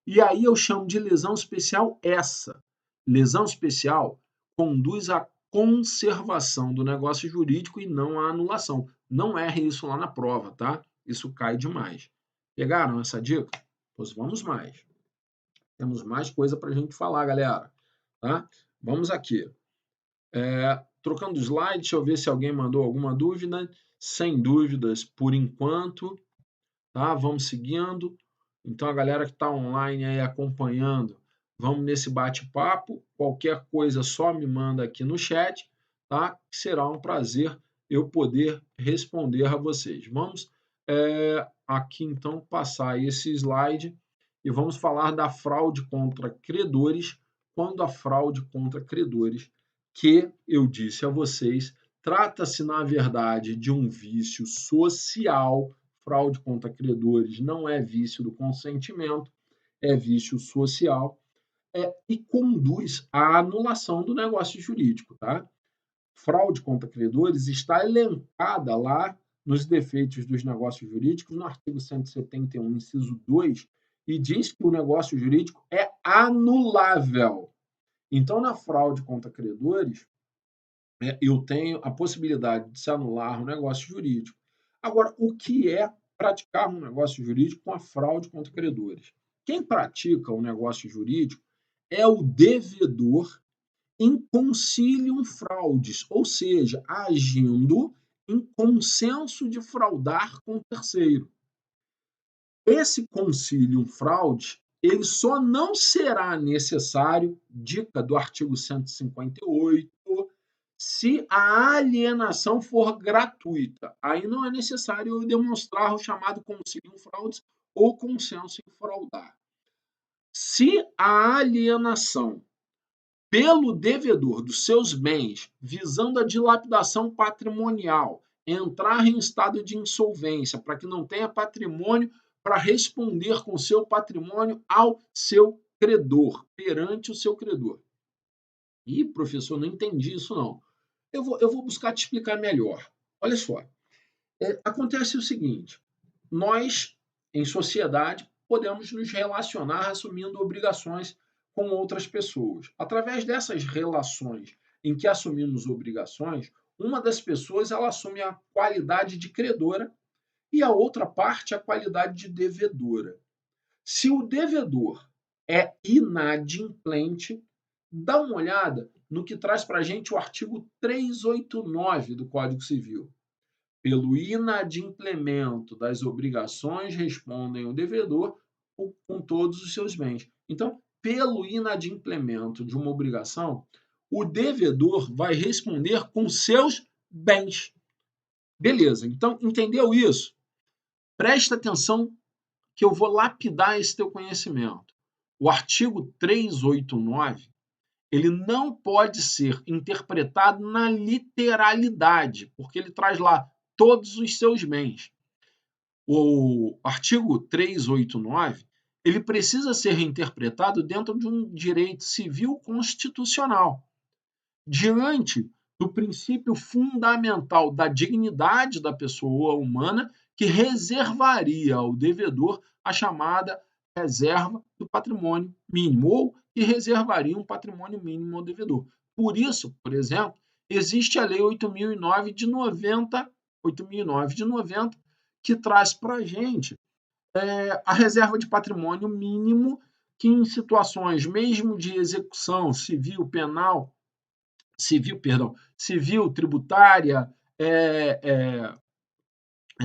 E aí eu chamo de lesão especial essa. Lesão especial conduz à conservação do negócio jurídico e não à anulação. Não erre isso lá na prova, tá? Isso cai demais. Pegaram essa dica? Pois vamos mais. Temos mais coisa para a gente falar, galera. Tá? Vamos aqui. Trocando slide, deixa eu ver se alguém mandou alguma dúvida. Sem dúvidas, por enquanto. Tá? Vamos seguindo. Então, a galera que está online aí acompanhando, vamos nesse bate-papo. Qualquer coisa, só me manda aqui no chat, tá? Será um prazer eu poder responder a vocês. Vamos aqui, então, passar esse slide e vamos falar da fraude contra credores, quando a fraude contra credores, que eu disse a vocês, trata-se, na verdade, de um vício social. Fraude contra credores não é vício do consentimento, é vício social. e conduz à anulação do negócio jurídico, tá? Fraude contra credores está elencada lá nos defeitos dos negócios jurídicos, no artigo 171, inciso 2, e diz que o negócio jurídico é anulável. Então, na fraude contra credores, eu tenho a possibilidade de se anular um negócio jurídico. Agora, o que é praticar um negócio jurídico com a fraude contra credores? Quem pratica o negócio jurídico é o devedor em concilium fraudis, ou seja, agindo em consenso de fraudar com o terceiro. Esse concilium fraud, ele só não será necessário, dica do artigo 158, se a alienação for gratuita. Aí não é necessário eu demonstrar o chamado concilium fraudis ou consenso em fraudar. Se a alienação pelo devedor dos seus bens, visando a dilapidação patrimonial, entrar em estado de insolvência, para que não tenha patrimônio para responder com seu patrimônio ao seu credor, perante o seu credor. Ih, professor, não entendi isso não. Eu vou buscar te explicar melhor. Olha só, acontece o seguinte, nós, em sociedade, podemos nos relacionar assumindo obrigações com outras pessoas. Através dessas relações em que assumimos obrigações, uma das pessoas ela assume a qualidade de credora e a outra parte a qualidade de devedora. Se o devedor é inadimplente, dá uma olhada no que traz para a gente o artigo 389 do Código Civil. Pelo inadimplemento das obrigações, respondem o devedor com todos os seus bens. Então, pelo inadimplemento de uma obrigação, o devedor vai responder com seus bens. Beleza, então entendeu isso? Presta atenção que eu vou lapidar esse teu conhecimento. O artigo 389, ele não pode ser interpretado na literalidade, porque ele traz lá todos os seus bens. O artigo 389, ele precisa ser reinterpretado dentro de um direito civil constitucional, diante do princípio fundamental da dignidade da pessoa humana, que reservaria ao devedor a chamada reserva do patrimônio mínimo, ou que reservaria um patrimônio mínimo ao devedor. Por isso, por exemplo, existe a Lei 8.009 de 90, que traz para a gente a reserva de patrimônio mínimo, que em situações mesmo de execução civil, penal, civil, tributária,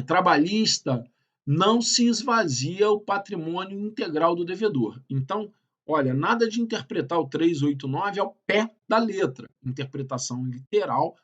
trabalhista, não se esvazia o patrimônio integral do devedor. Então, olha, nada de interpretar o 389 ao pé da letra. Interpretação literal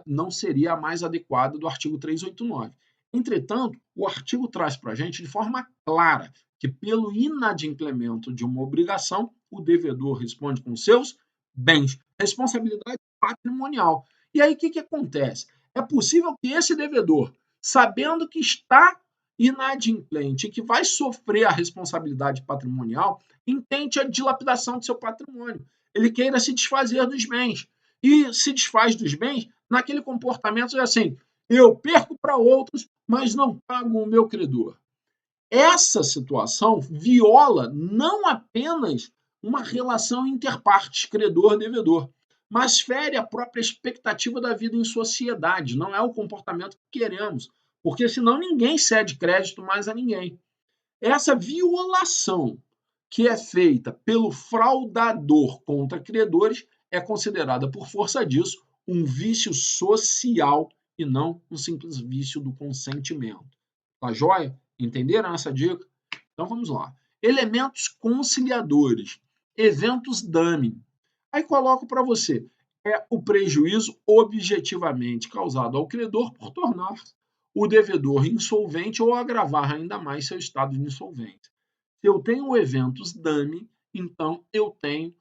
não seria a mais adequada do artigo 389. Entretanto, o artigo traz para a gente de forma clara que, pelo inadimplemento de uma obrigação, o devedor responde com seus bens. Responsabilidade patrimonial. E aí, o que acontece? É possível que esse devedor, sabendo que está inadimplente e que vai sofrer a responsabilidade patrimonial, intente a dilapidação do seu patrimônio. Ele queira se desfazer dos bens. E se desfaz dos bens naquele comportamento de assim, eu perco para outros, mas não pago o meu credor. Essa situação viola não apenas uma relação interpartes credor-devedor, mas fere a própria expectativa da vida em sociedade. Não é o comportamento que queremos, porque senão ninguém cede crédito mais a ninguém. Essa violação que é feita pelo fraudador contra credores é considerada, por força disso, um vício social e não um simples vício do consentimento. Tá joia? Entenderam essa dica? Então vamos lá. Elementos conciliadores, eventus damning. Aí coloco para você, é o prejuízo objetivamente causado ao credor por tornar o devedor insolvente ou agravar ainda mais seu estado de insolvência. Se eu tenho o eventus damning, então eu tenho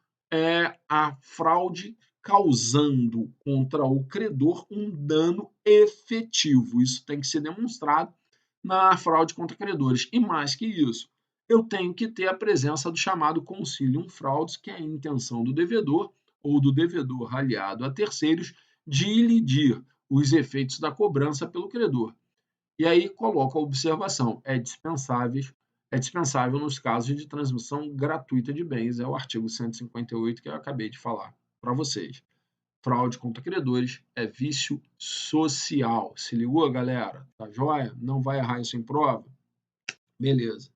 a fraude causando contra o credor um dano efetivo. Isso tem que ser demonstrado na fraude contra credores. E mais que isso, eu tenho que ter a presença do chamado concilium fraudes, que é a intenção do devedor ou do devedor aliado a terceiros de ilidir os efeitos da cobrança pelo credor. E aí coloca a observação, é dispensável nos casos de transmissão gratuita de bens, é o artigo 158 que eu acabei de falar para vocês. Fraude contra credores é vício social. Se ligou, galera? Tá joia? Não vai errar isso em prova? Beleza.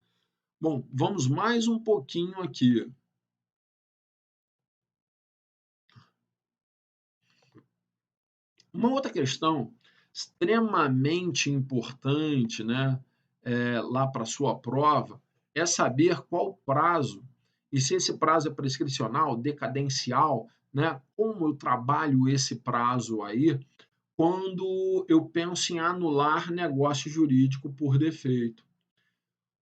Bom, vamos mais um pouquinho aqui. Uma outra questão extremamente importante, né, lá para a sua prova, é saber qual o prazo e se esse prazo é prescricional, decadencial, né? Como eu trabalho esse prazo aí quando eu penso em anular negócio jurídico por defeito.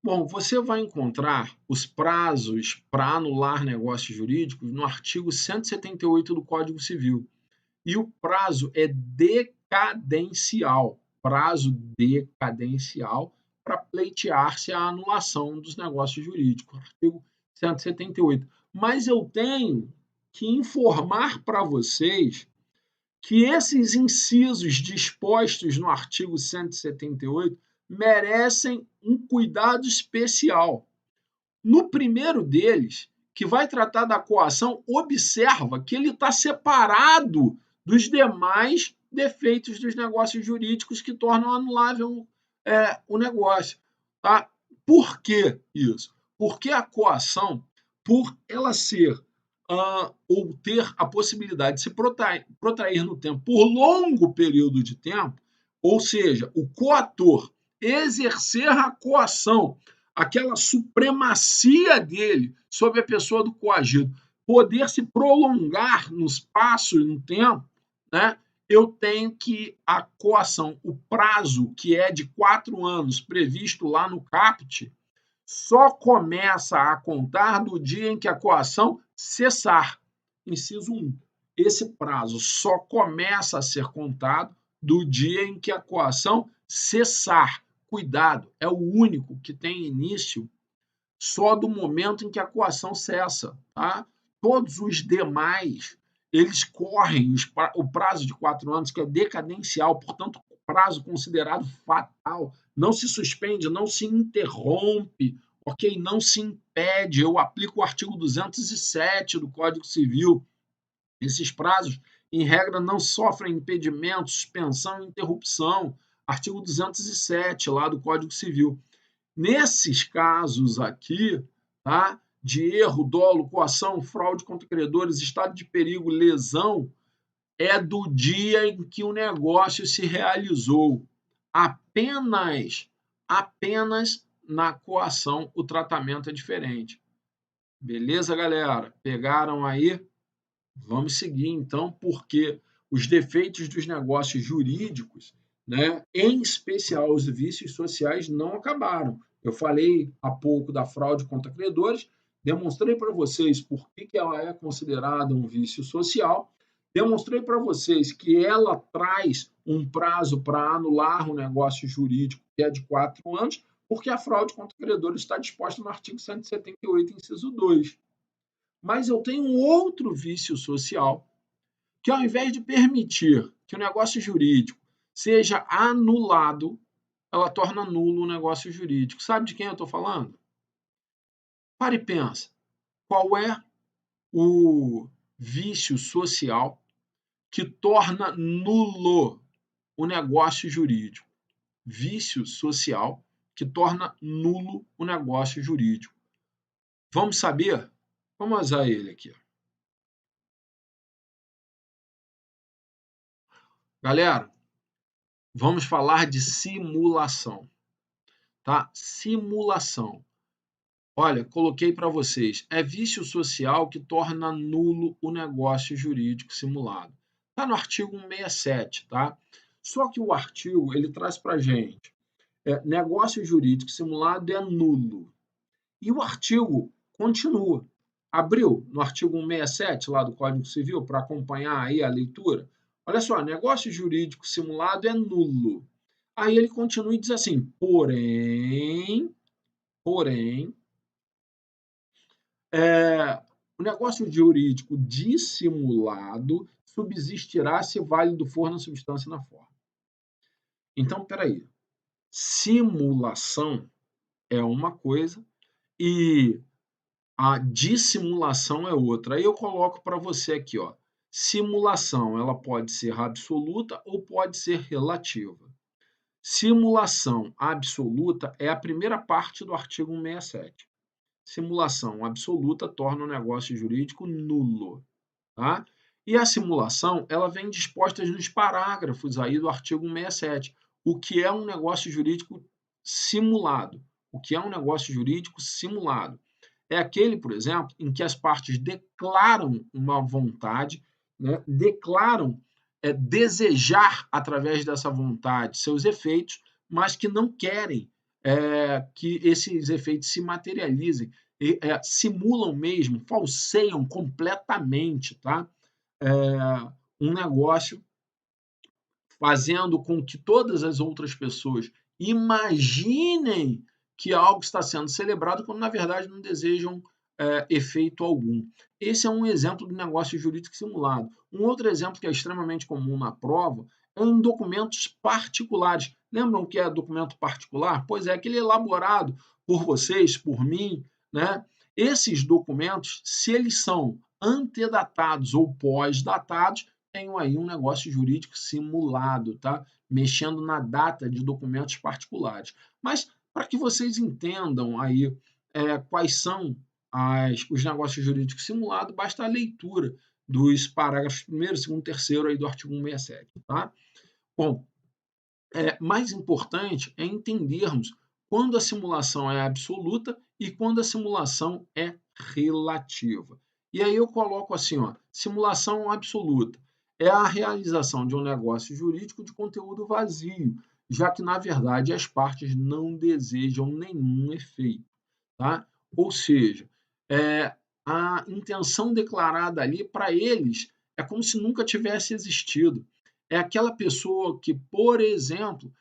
Bom, você vai encontrar os prazos para anular negócios jurídicos no artigo 178 do Código Civil. E o prazo é decadencial, prazo decadencial para pleitear-se a anulação dos negócios jurídicos, artigo 178. Mas eu tenho que informar para vocês que esses incisos dispostos no artigo 178 merecem um cuidado especial. No primeiro deles, que vai tratar da coação, observa que ele está separado dos demais defeitos dos negócios jurídicos que tornam anulável o negócio. Tá? Por que isso? Porque a coação, por ela ser ou ter a possibilidade de se protrair no tempo por longo período de tempo, ou seja, o coator exercer a coação, aquela supremacia dele sobre a pessoa do coagido, poder se prolongar no espaço e no tempo, né? Eu tenho que a coação, o prazo que é de 4 anos previsto lá no caput, só começa a contar do dia em que a coação cessar. Inciso 1. Esse prazo só começa a ser contado do dia em que a coação cessar. Cuidado, é o único que tem início só do momento em que a coação cessa. Tá? Todos os demais, eles correm o prazo de 4 anos, que é decadencial, portanto, prazo considerado fatal. Não se suspende, não se interrompe, ok? Não se impede. Eu aplico o artigo 207 do Código Civil. Esses prazos, em regra, não sofrem impedimento, suspensão e interrupção. Artigo 207 lá do Código Civil. Nesses casos aqui, tá? De erro, dolo, coação, fraude contra credores, estado de perigo, lesão, é do dia em que o negócio se realizou. Apenas na coação o tratamento é diferente. Beleza, galera? Pegaram aí? Vamos seguir então, porque os defeitos dos negócios jurídicos, né, em especial os vícios sociais, não acabaram. Eu falei há pouco da fraude contra credores, demonstrei para vocês por que ela é considerada um vício social, demonstrei para vocês que ela traz um prazo para anular um negócio jurídico que é de 4 anos, porque a fraude contra credores está disposta no artigo 178, inciso 2. Mas eu tenho um outro vício social, que ao invés de permitir que o negócio jurídico seja anulado, ela torna nulo o negócio jurídico. Sabe de quem eu estou falando? Para e pensa. Qual é o vício social que torna nulo o negócio jurídico? Vício social que torna nulo o negócio jurídico. Vamos saber? Vamos usar ele aqui. Galera, vamos falar de simulação, tá? Simulação. Olha, coloquei para vocês, é vício social que torna nulo o negócio jurídico simulado. Está no artigo 167, tá? Só que o artigo, ele traz para a gente, negócio jurídico simulado é nulo. E o artigo continua. Abriu no artigo 167 lá do Código Civil para acompanhar aí a leitura. Olha só, negócio jurídico simulado é nulo. Aí ele continua e diz assim: porém, O negócio jurídico dissimulado subsistirá se válido for na substância e na forma. Então, espera aí. Simulação é uma coisa e a dissimulação é outra. Aí eu coloco para você aqui, ó. Simulação, ela pode ser absoluta ou pode ser relativa. Simulação absoluta é a primeira parte do artigo 167. Simulação absoluta torna o negócio jurídico nulo, tá? E a simulação, ela vem disposta nos parágrafos aí do artigo 167. O que é um negócio jurídico simulado? O que é um negócio jurídico simulado? É aquele, por exemplo, em que as partes declaram uma vontade, né, declaram desejar, através dessa vontade, seus efeitos, mas que não querem que esses efeitos se materializem, simulam mesmo, falseiam completamente, tá? Um negócio fazendo com que todas as outras pessoas imaginem que algo está sendo celebrado, quando na verdade não desejam efeito algum. Esse é um exemplo de negócio jurídico simulado. Um outro exemplo que é extremamente comum na prova é em documentos particulares. Lembram o que é documento particular? Pois é, aquele elaborado por vocês, por mim, né? Esses documentos, se eles são antedatados ou pós-datados, tenho aí um negócio jurídico simulado, tá? Mexendo na data de documentos particulares. Mas para que vocês entendam aí quais são os negócios jurídicos simulados, basta a leitura dos parágrafos 1º, 2º, 3º aí do artigo 167, tá? Bom, mais importante é entendermos quando a simulação é absoluta e quando a simulação é relativa. E aí eu coloco assim, ó, simulação absoluta é a realização de um negócio jurídico de conteúdo vazio, já que, na verdade, as partes não desejam nenhum efeito, tá? Ou seja, a intenção declarada ali, para eles, é como se nunca tivesse existido. É aquela pessoa que, por exemplo,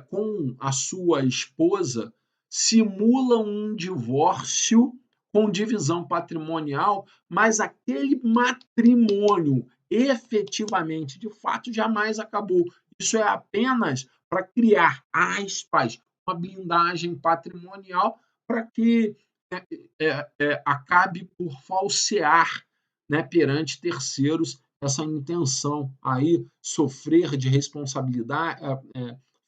com a sua esposa, simula um divórcio com divisão patrimonial, mas aquele matrimônio efetivamente, de fato, jamais acabou. Isso é apenas para criar, aspas, uma blindagem patrimonial para que acabe por falsear, né, perante terceiros essa intenção aí, sofrer de responsabilidade,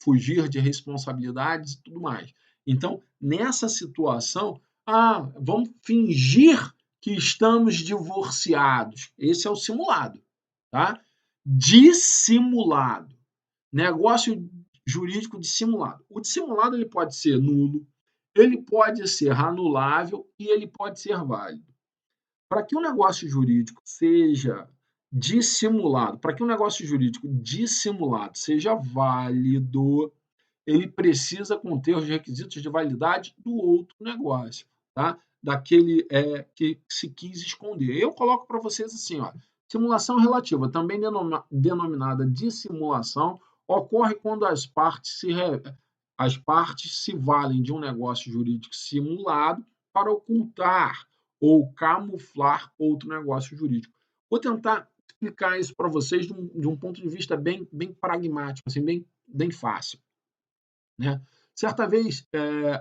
fugir de responsabilidades e tudo mais. Então, nessa situação, vamos fingir que estamos divorciados. Esse é o simulado, tá? Dissimulado. Negócio jurídico dissimulado. O dissimulado ele pode ser nulo, ele pode ser anulável e ele pode ser válido. Para que um negócio jurídico seja dissimulado, para que um negócio jurídico dissimulado seja válido, ele precisa conter os requisitos de validade do outro negócio, tá? Daquele que se quis esconder. Eu coloco para vocês assim, ó, simulação relativa, também denominada dissimulação, ocorre quando as partes se valem de um negócio jurídico simulado para ocultar ou camuflar outro negócio jurídico. Vou tentar explicar isso para vocês de um ponto de vista bem pragmático, assim, bem fácil. Né? Certa vez,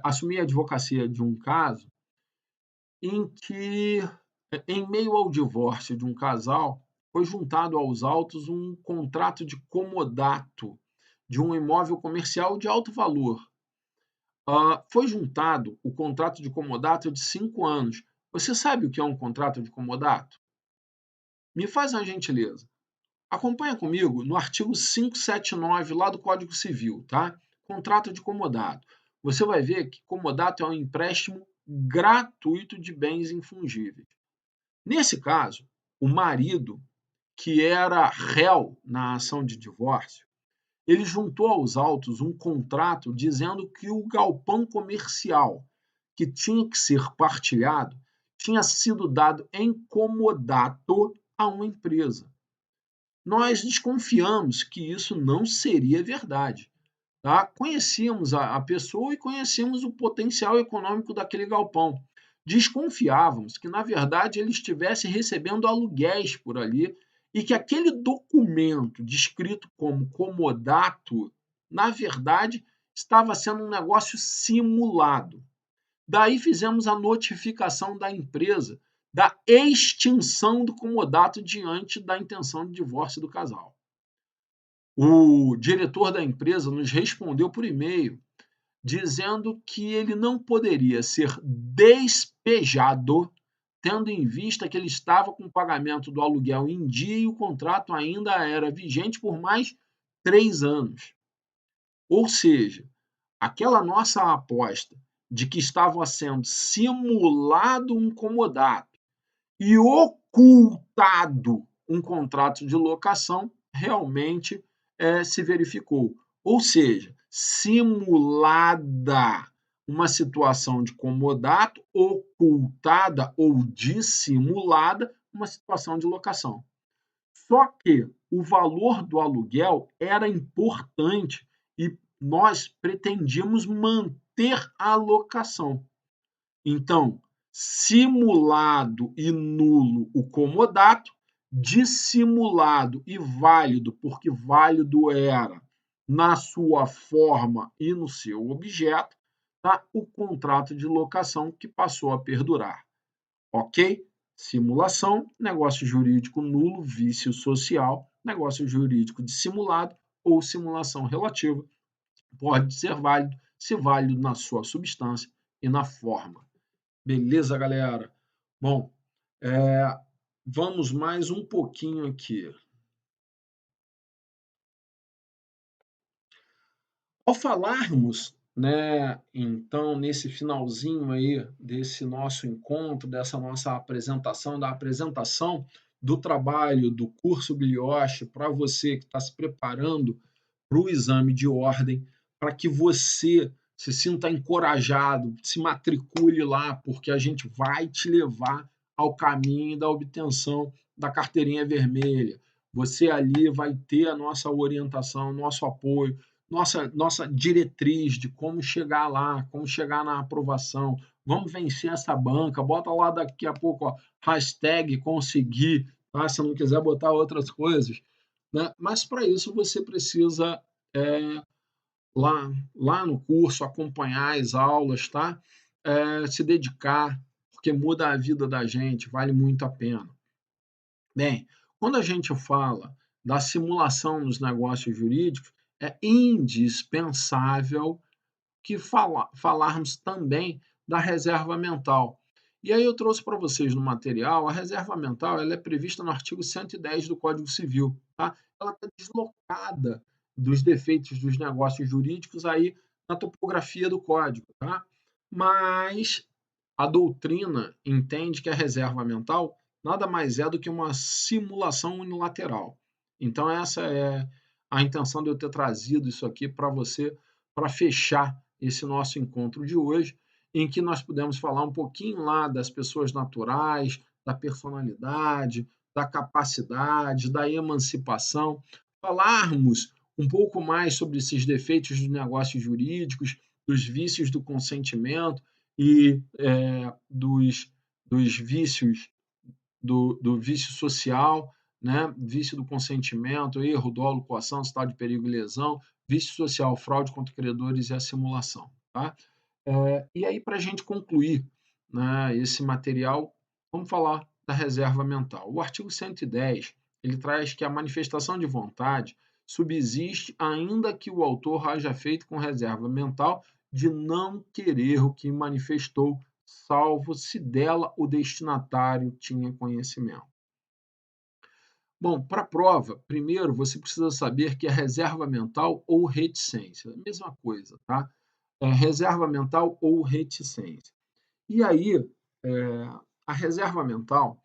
assumi a advocacia de um caso em que, em meio ao divórcio de um casal, foi juntado aos autos um contrato de comodato de um imóvel comercial de alto valor. Foi juntado o contrato de comodato de 5 anos. Você sabe o que é um contrato de comodato? Me faz uma gentileza. Acompanha comigo no artigo 579 lá do Código Civil, tá? Contrato de comodato. Você vai ver que comodato é um empréstimo gratuito de bens infungíveis. Nesse caso, o marido, que era réu na ação de divórcio, ele juntou aos autos um contrato dizendo que o galpão comercial que tinha que ser partilhado tinha sido dado em comodato a uma empresa. Nós desconfiamos que isso não seria verdade. Tá? Conhecíamos a pessoa e conhecíamos o potencial econômico daquele galpão. desconfiávamos que, na verdade, ele estivesse recebendo aluguéis por ali e que aquele documento descrito como comodato, na verdade, estava sendo um negócio simulado. Daí fizemos a notificação da empresa da extinção do comodato diante da intenção de divórcio do casal. O diretor da empresa nos respondeu por e-mail dizendo que ele não poderia ser despejado, tendo em vista que ele estava com o pagamento do aluguel em dia e o contrato ainda era vigente por mais 3 anos. Ou seja, aquela nossa aposta de que estava sendo simulado um comodato e ocultado um contrato de locação realmente se verificou. Ou seja, simulada uma situação de comodato, ocultada ou dissimulada uma situação de locação. Só que o valor do aluguel era importante e nós pretendíamos manter a locação. Então, simulado e nulo o comodato, dissimulado e válido, porque válido era na sua forma e no seu objeto, tá? O contrato de locação que passou a perdurar. Ok? Simulação, negócio jurídico nulo, vício social, negócio jurídico dissimulado ou simulação relativa. Pode ser válido, se válido na sua substância e na forma. Beleza, galera? Bom, vamos mais um pouquinho aqui. Ao falarmos, né, então, nesse finalzinho aí desse nosso encontro, dessa nossa apresentação, da apresentação do trabalho do curso Glioche para você que está se preparando para o exame de ordem, para que você se sinta encorajado, se matricule lá, porque a gente vai te levar ao caminho da obtenção da carteirinha vermelha. Você ali vai ter a nossa orientação, nosso apoio, nossa diretriz de como chegar lá, como chegar na aprovação. Vamos vencer essa banca. Bota lá daqui a pouco, ó, hashtag conseguir, tá? Se não quiser botar outras coisas. Né? Mas para isso você precisa lá no curso acompanhar as aulas, tá? Se dedicar, porque muda a vida da gente, vale muito a pena. Bem, quando a gente fala da simulação nos negócios jurídicos, é indispensável que falarmos também da reserva mental. E aí eu trouxe para vocês no material, a reserva mental ela é prevista no artigo 110 do Código Civil. Tá? Ela está deslocada dos defeitos dos negócios jurídicos aí na topografia do código. Tá? Mas a doutrina entende que a reserva mental nada mais é do que uma simulação unilateral. Então, essa é a intenção de eu ter trazido isso aqui para você, para fechar esse nosso encontro de hoje, em que nós pudemos falar um pouquinho lá das pessoas naturais, da personalidade, da capacidade, da emancipação, falarmos um pouco mais sobre esses defeitos dos negócios jurídicos, dos vícios do consentimento e dos vícios do vício social, né? Vício do consentimento, erro, dolo, coação, estado de perigo e lesão, vício social, fraude contra credores e a simulação. Tá? E aí, para a gente concluir, né, esse material, vamos falar da reserva mental. O artigo 110 ele traz que a manifestação de vontade subsiste ainda que o autor haja feito com reserva mental de não querer o que manifestou, salvo se dela o destinatário tinha conhecimento. Bom, para a prova, primeiro você precisa saber que é reserva mental ou reticência. A mesma coisa, tá? Reserva mental ou reticência. E aí, a reserva mental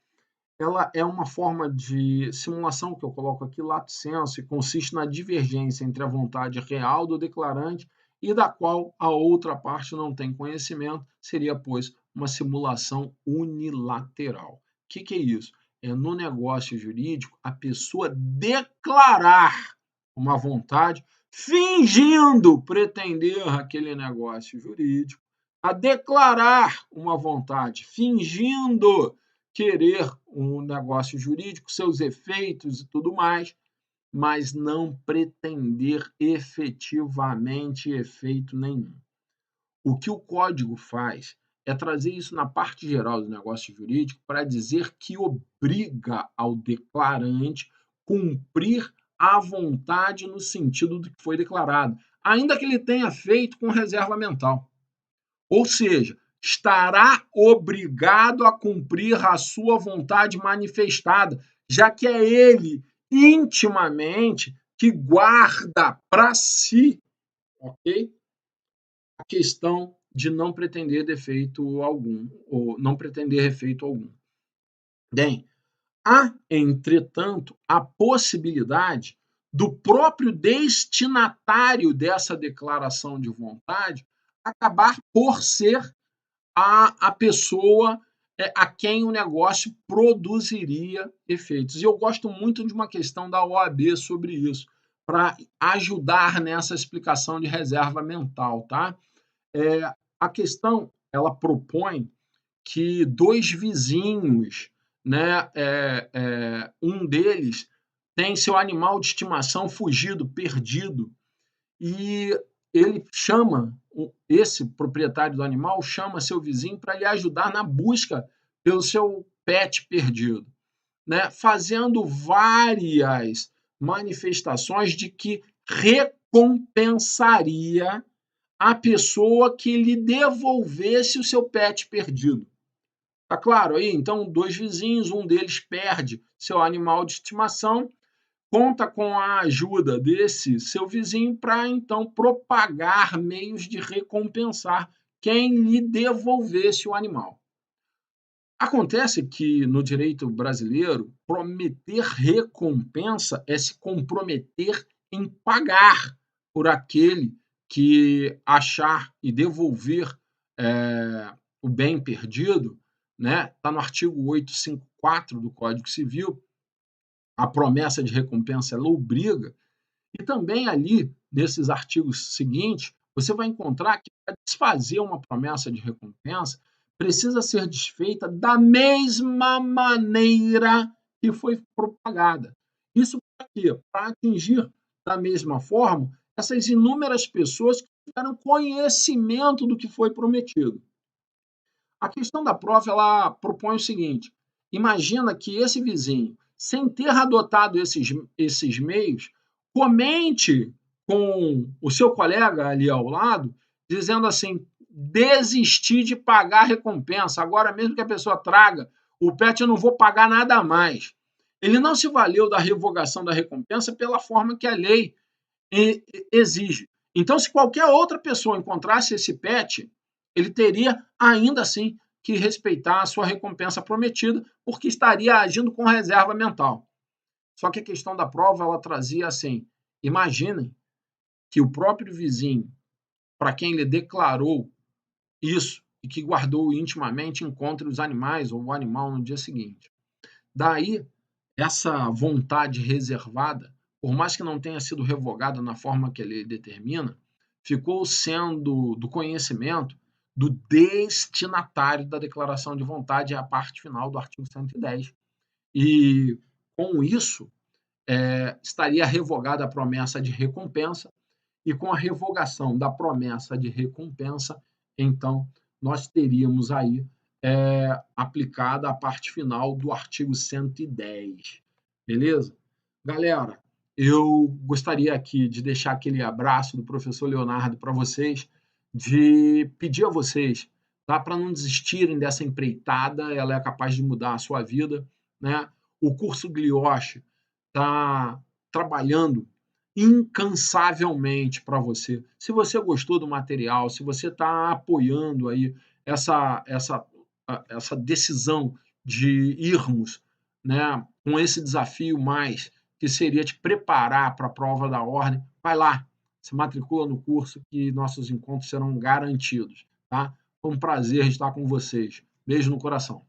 ela é uma forma de simulação que eu coloco aqui, lato sensu, e consiste na divergência entre a vontade real do declarante e da qual a outra parte não tem conhecimento, seria, pois, uma simulação unilateral. O que é isso? É no negócio jurídico a pessoa declarar uma vontade fingindo pretender aquele negócio jurídico, a declarar uma vontade, fingindo querer um negócio jurídico, seus efeitos e tudo mais, mas não pretender efetivamente efeito nenhum. O que o código faz é trazer isso na parte geral do negócio jurídico para dizer que obriga ao declarante cumprir a vontade no sentido do que foi declarado, ainda que ele tenha feito com reserva mental. Ou seja, estará obrigado a cumprir a sua vontade manifestada, já que é ele intimamente que guarda para si, ok? A questão de não pretender defeito algum, ou não pretender efeito algum. Bem, há, entretanto, a possibilidade do próprio destinatário dessa declaração de vontade acabar por ser a pessoa a quem o negócio produziria efeitos. E eu gosto muito de uma questão da OAB sobre isso, para ajudar nessa explicação de reserva mental, tá? A questão, ela propõe que dois vizinhos, né, um deles tem seu animal de estimação fugido, perdido, e ele chama, esse proprietário do animal chama seu vizinho para lhe ajudar na busca pelo seu pet perdido, né? Fazendo várias manifestações de que recompensaria a pessoa que lhe devolvesse o seu pet perdido. Tá claro aí? Então, dois vizinhos, um deles perde seu animal de estimação, conta com a ajuda desse seu vizinho para, então, propagar meios de recompensar quem lhe devolvesse o animal. Acontece que, no direito brasileiro, prometer recompensa é se comprometer em pagar por aquele que achar e devolver o bem perdido, né? Está no artigo 854 do Código Civil, a promessa de recompensa ela obriga, e também ali, nesses artigos seguintes, você vai encontrar que para desfazer uma promessa de recompensa, precisa ser desfeita da mesma maneira que foi propagada. Isso para quê? Para atingir da mesma forma essas inúmeras pessoas que tiveram conhecimento do que foi prometido. A questão da prova ela propõe o seguinte: imagina que esse vizinho, sem ter adotado esses meios, comente com o seu colega ali ao lado, dizendo assim: desisti de pagar a recompensa, agora mesmo que a pessoa traga o pet, eu não vou pagar nada mais. Ele não se valeu da revogação da recompensa pela forma que a lei exige. Então, se qualquer outra pessoa encontrasse esse pet, ele teria ainda assim que respeitar a sua recompensa prometida, porque estaria agindo com reserva mental. Só que a questão da prova ela trazia assim: imaginem que o próprio vizinho, para quem ele declarou isso e que guardou intimamente, encontre os animais ou o animal no dia seguinte. Daí, essa vontade reservada, por mais que não tenha sido revogada na forma que ele determina, ficou sendo do conhecimento do destinatário da declaração de vontade, é a parte final do artigo 110. E, com isso, estaria revogada a promessa de recompensa, e com a revogação da promessa de recompensa, então, nós teríamos aí aplicada a parte final do artigo 110. Beleza? Galera, eu gostaria aqui de deixar aquele abraço do professor Leonardo para vocês, de pedir a vocês, tá, para não desistirem dessa empreitada, ela é capaz de mudar a sua vida, né? O curso Glioche está trabalhando incansavelmente para você. Se você gostou do material, se você está apoiando aí essa decisão de irmos, né, com esse desafio mais, que seria te preparar para a prova da ordem, vai lá, se matricula no curso que nossos encontros serão garantidos. Tá? Foi um prazer estar com vocês. Beijo no coração.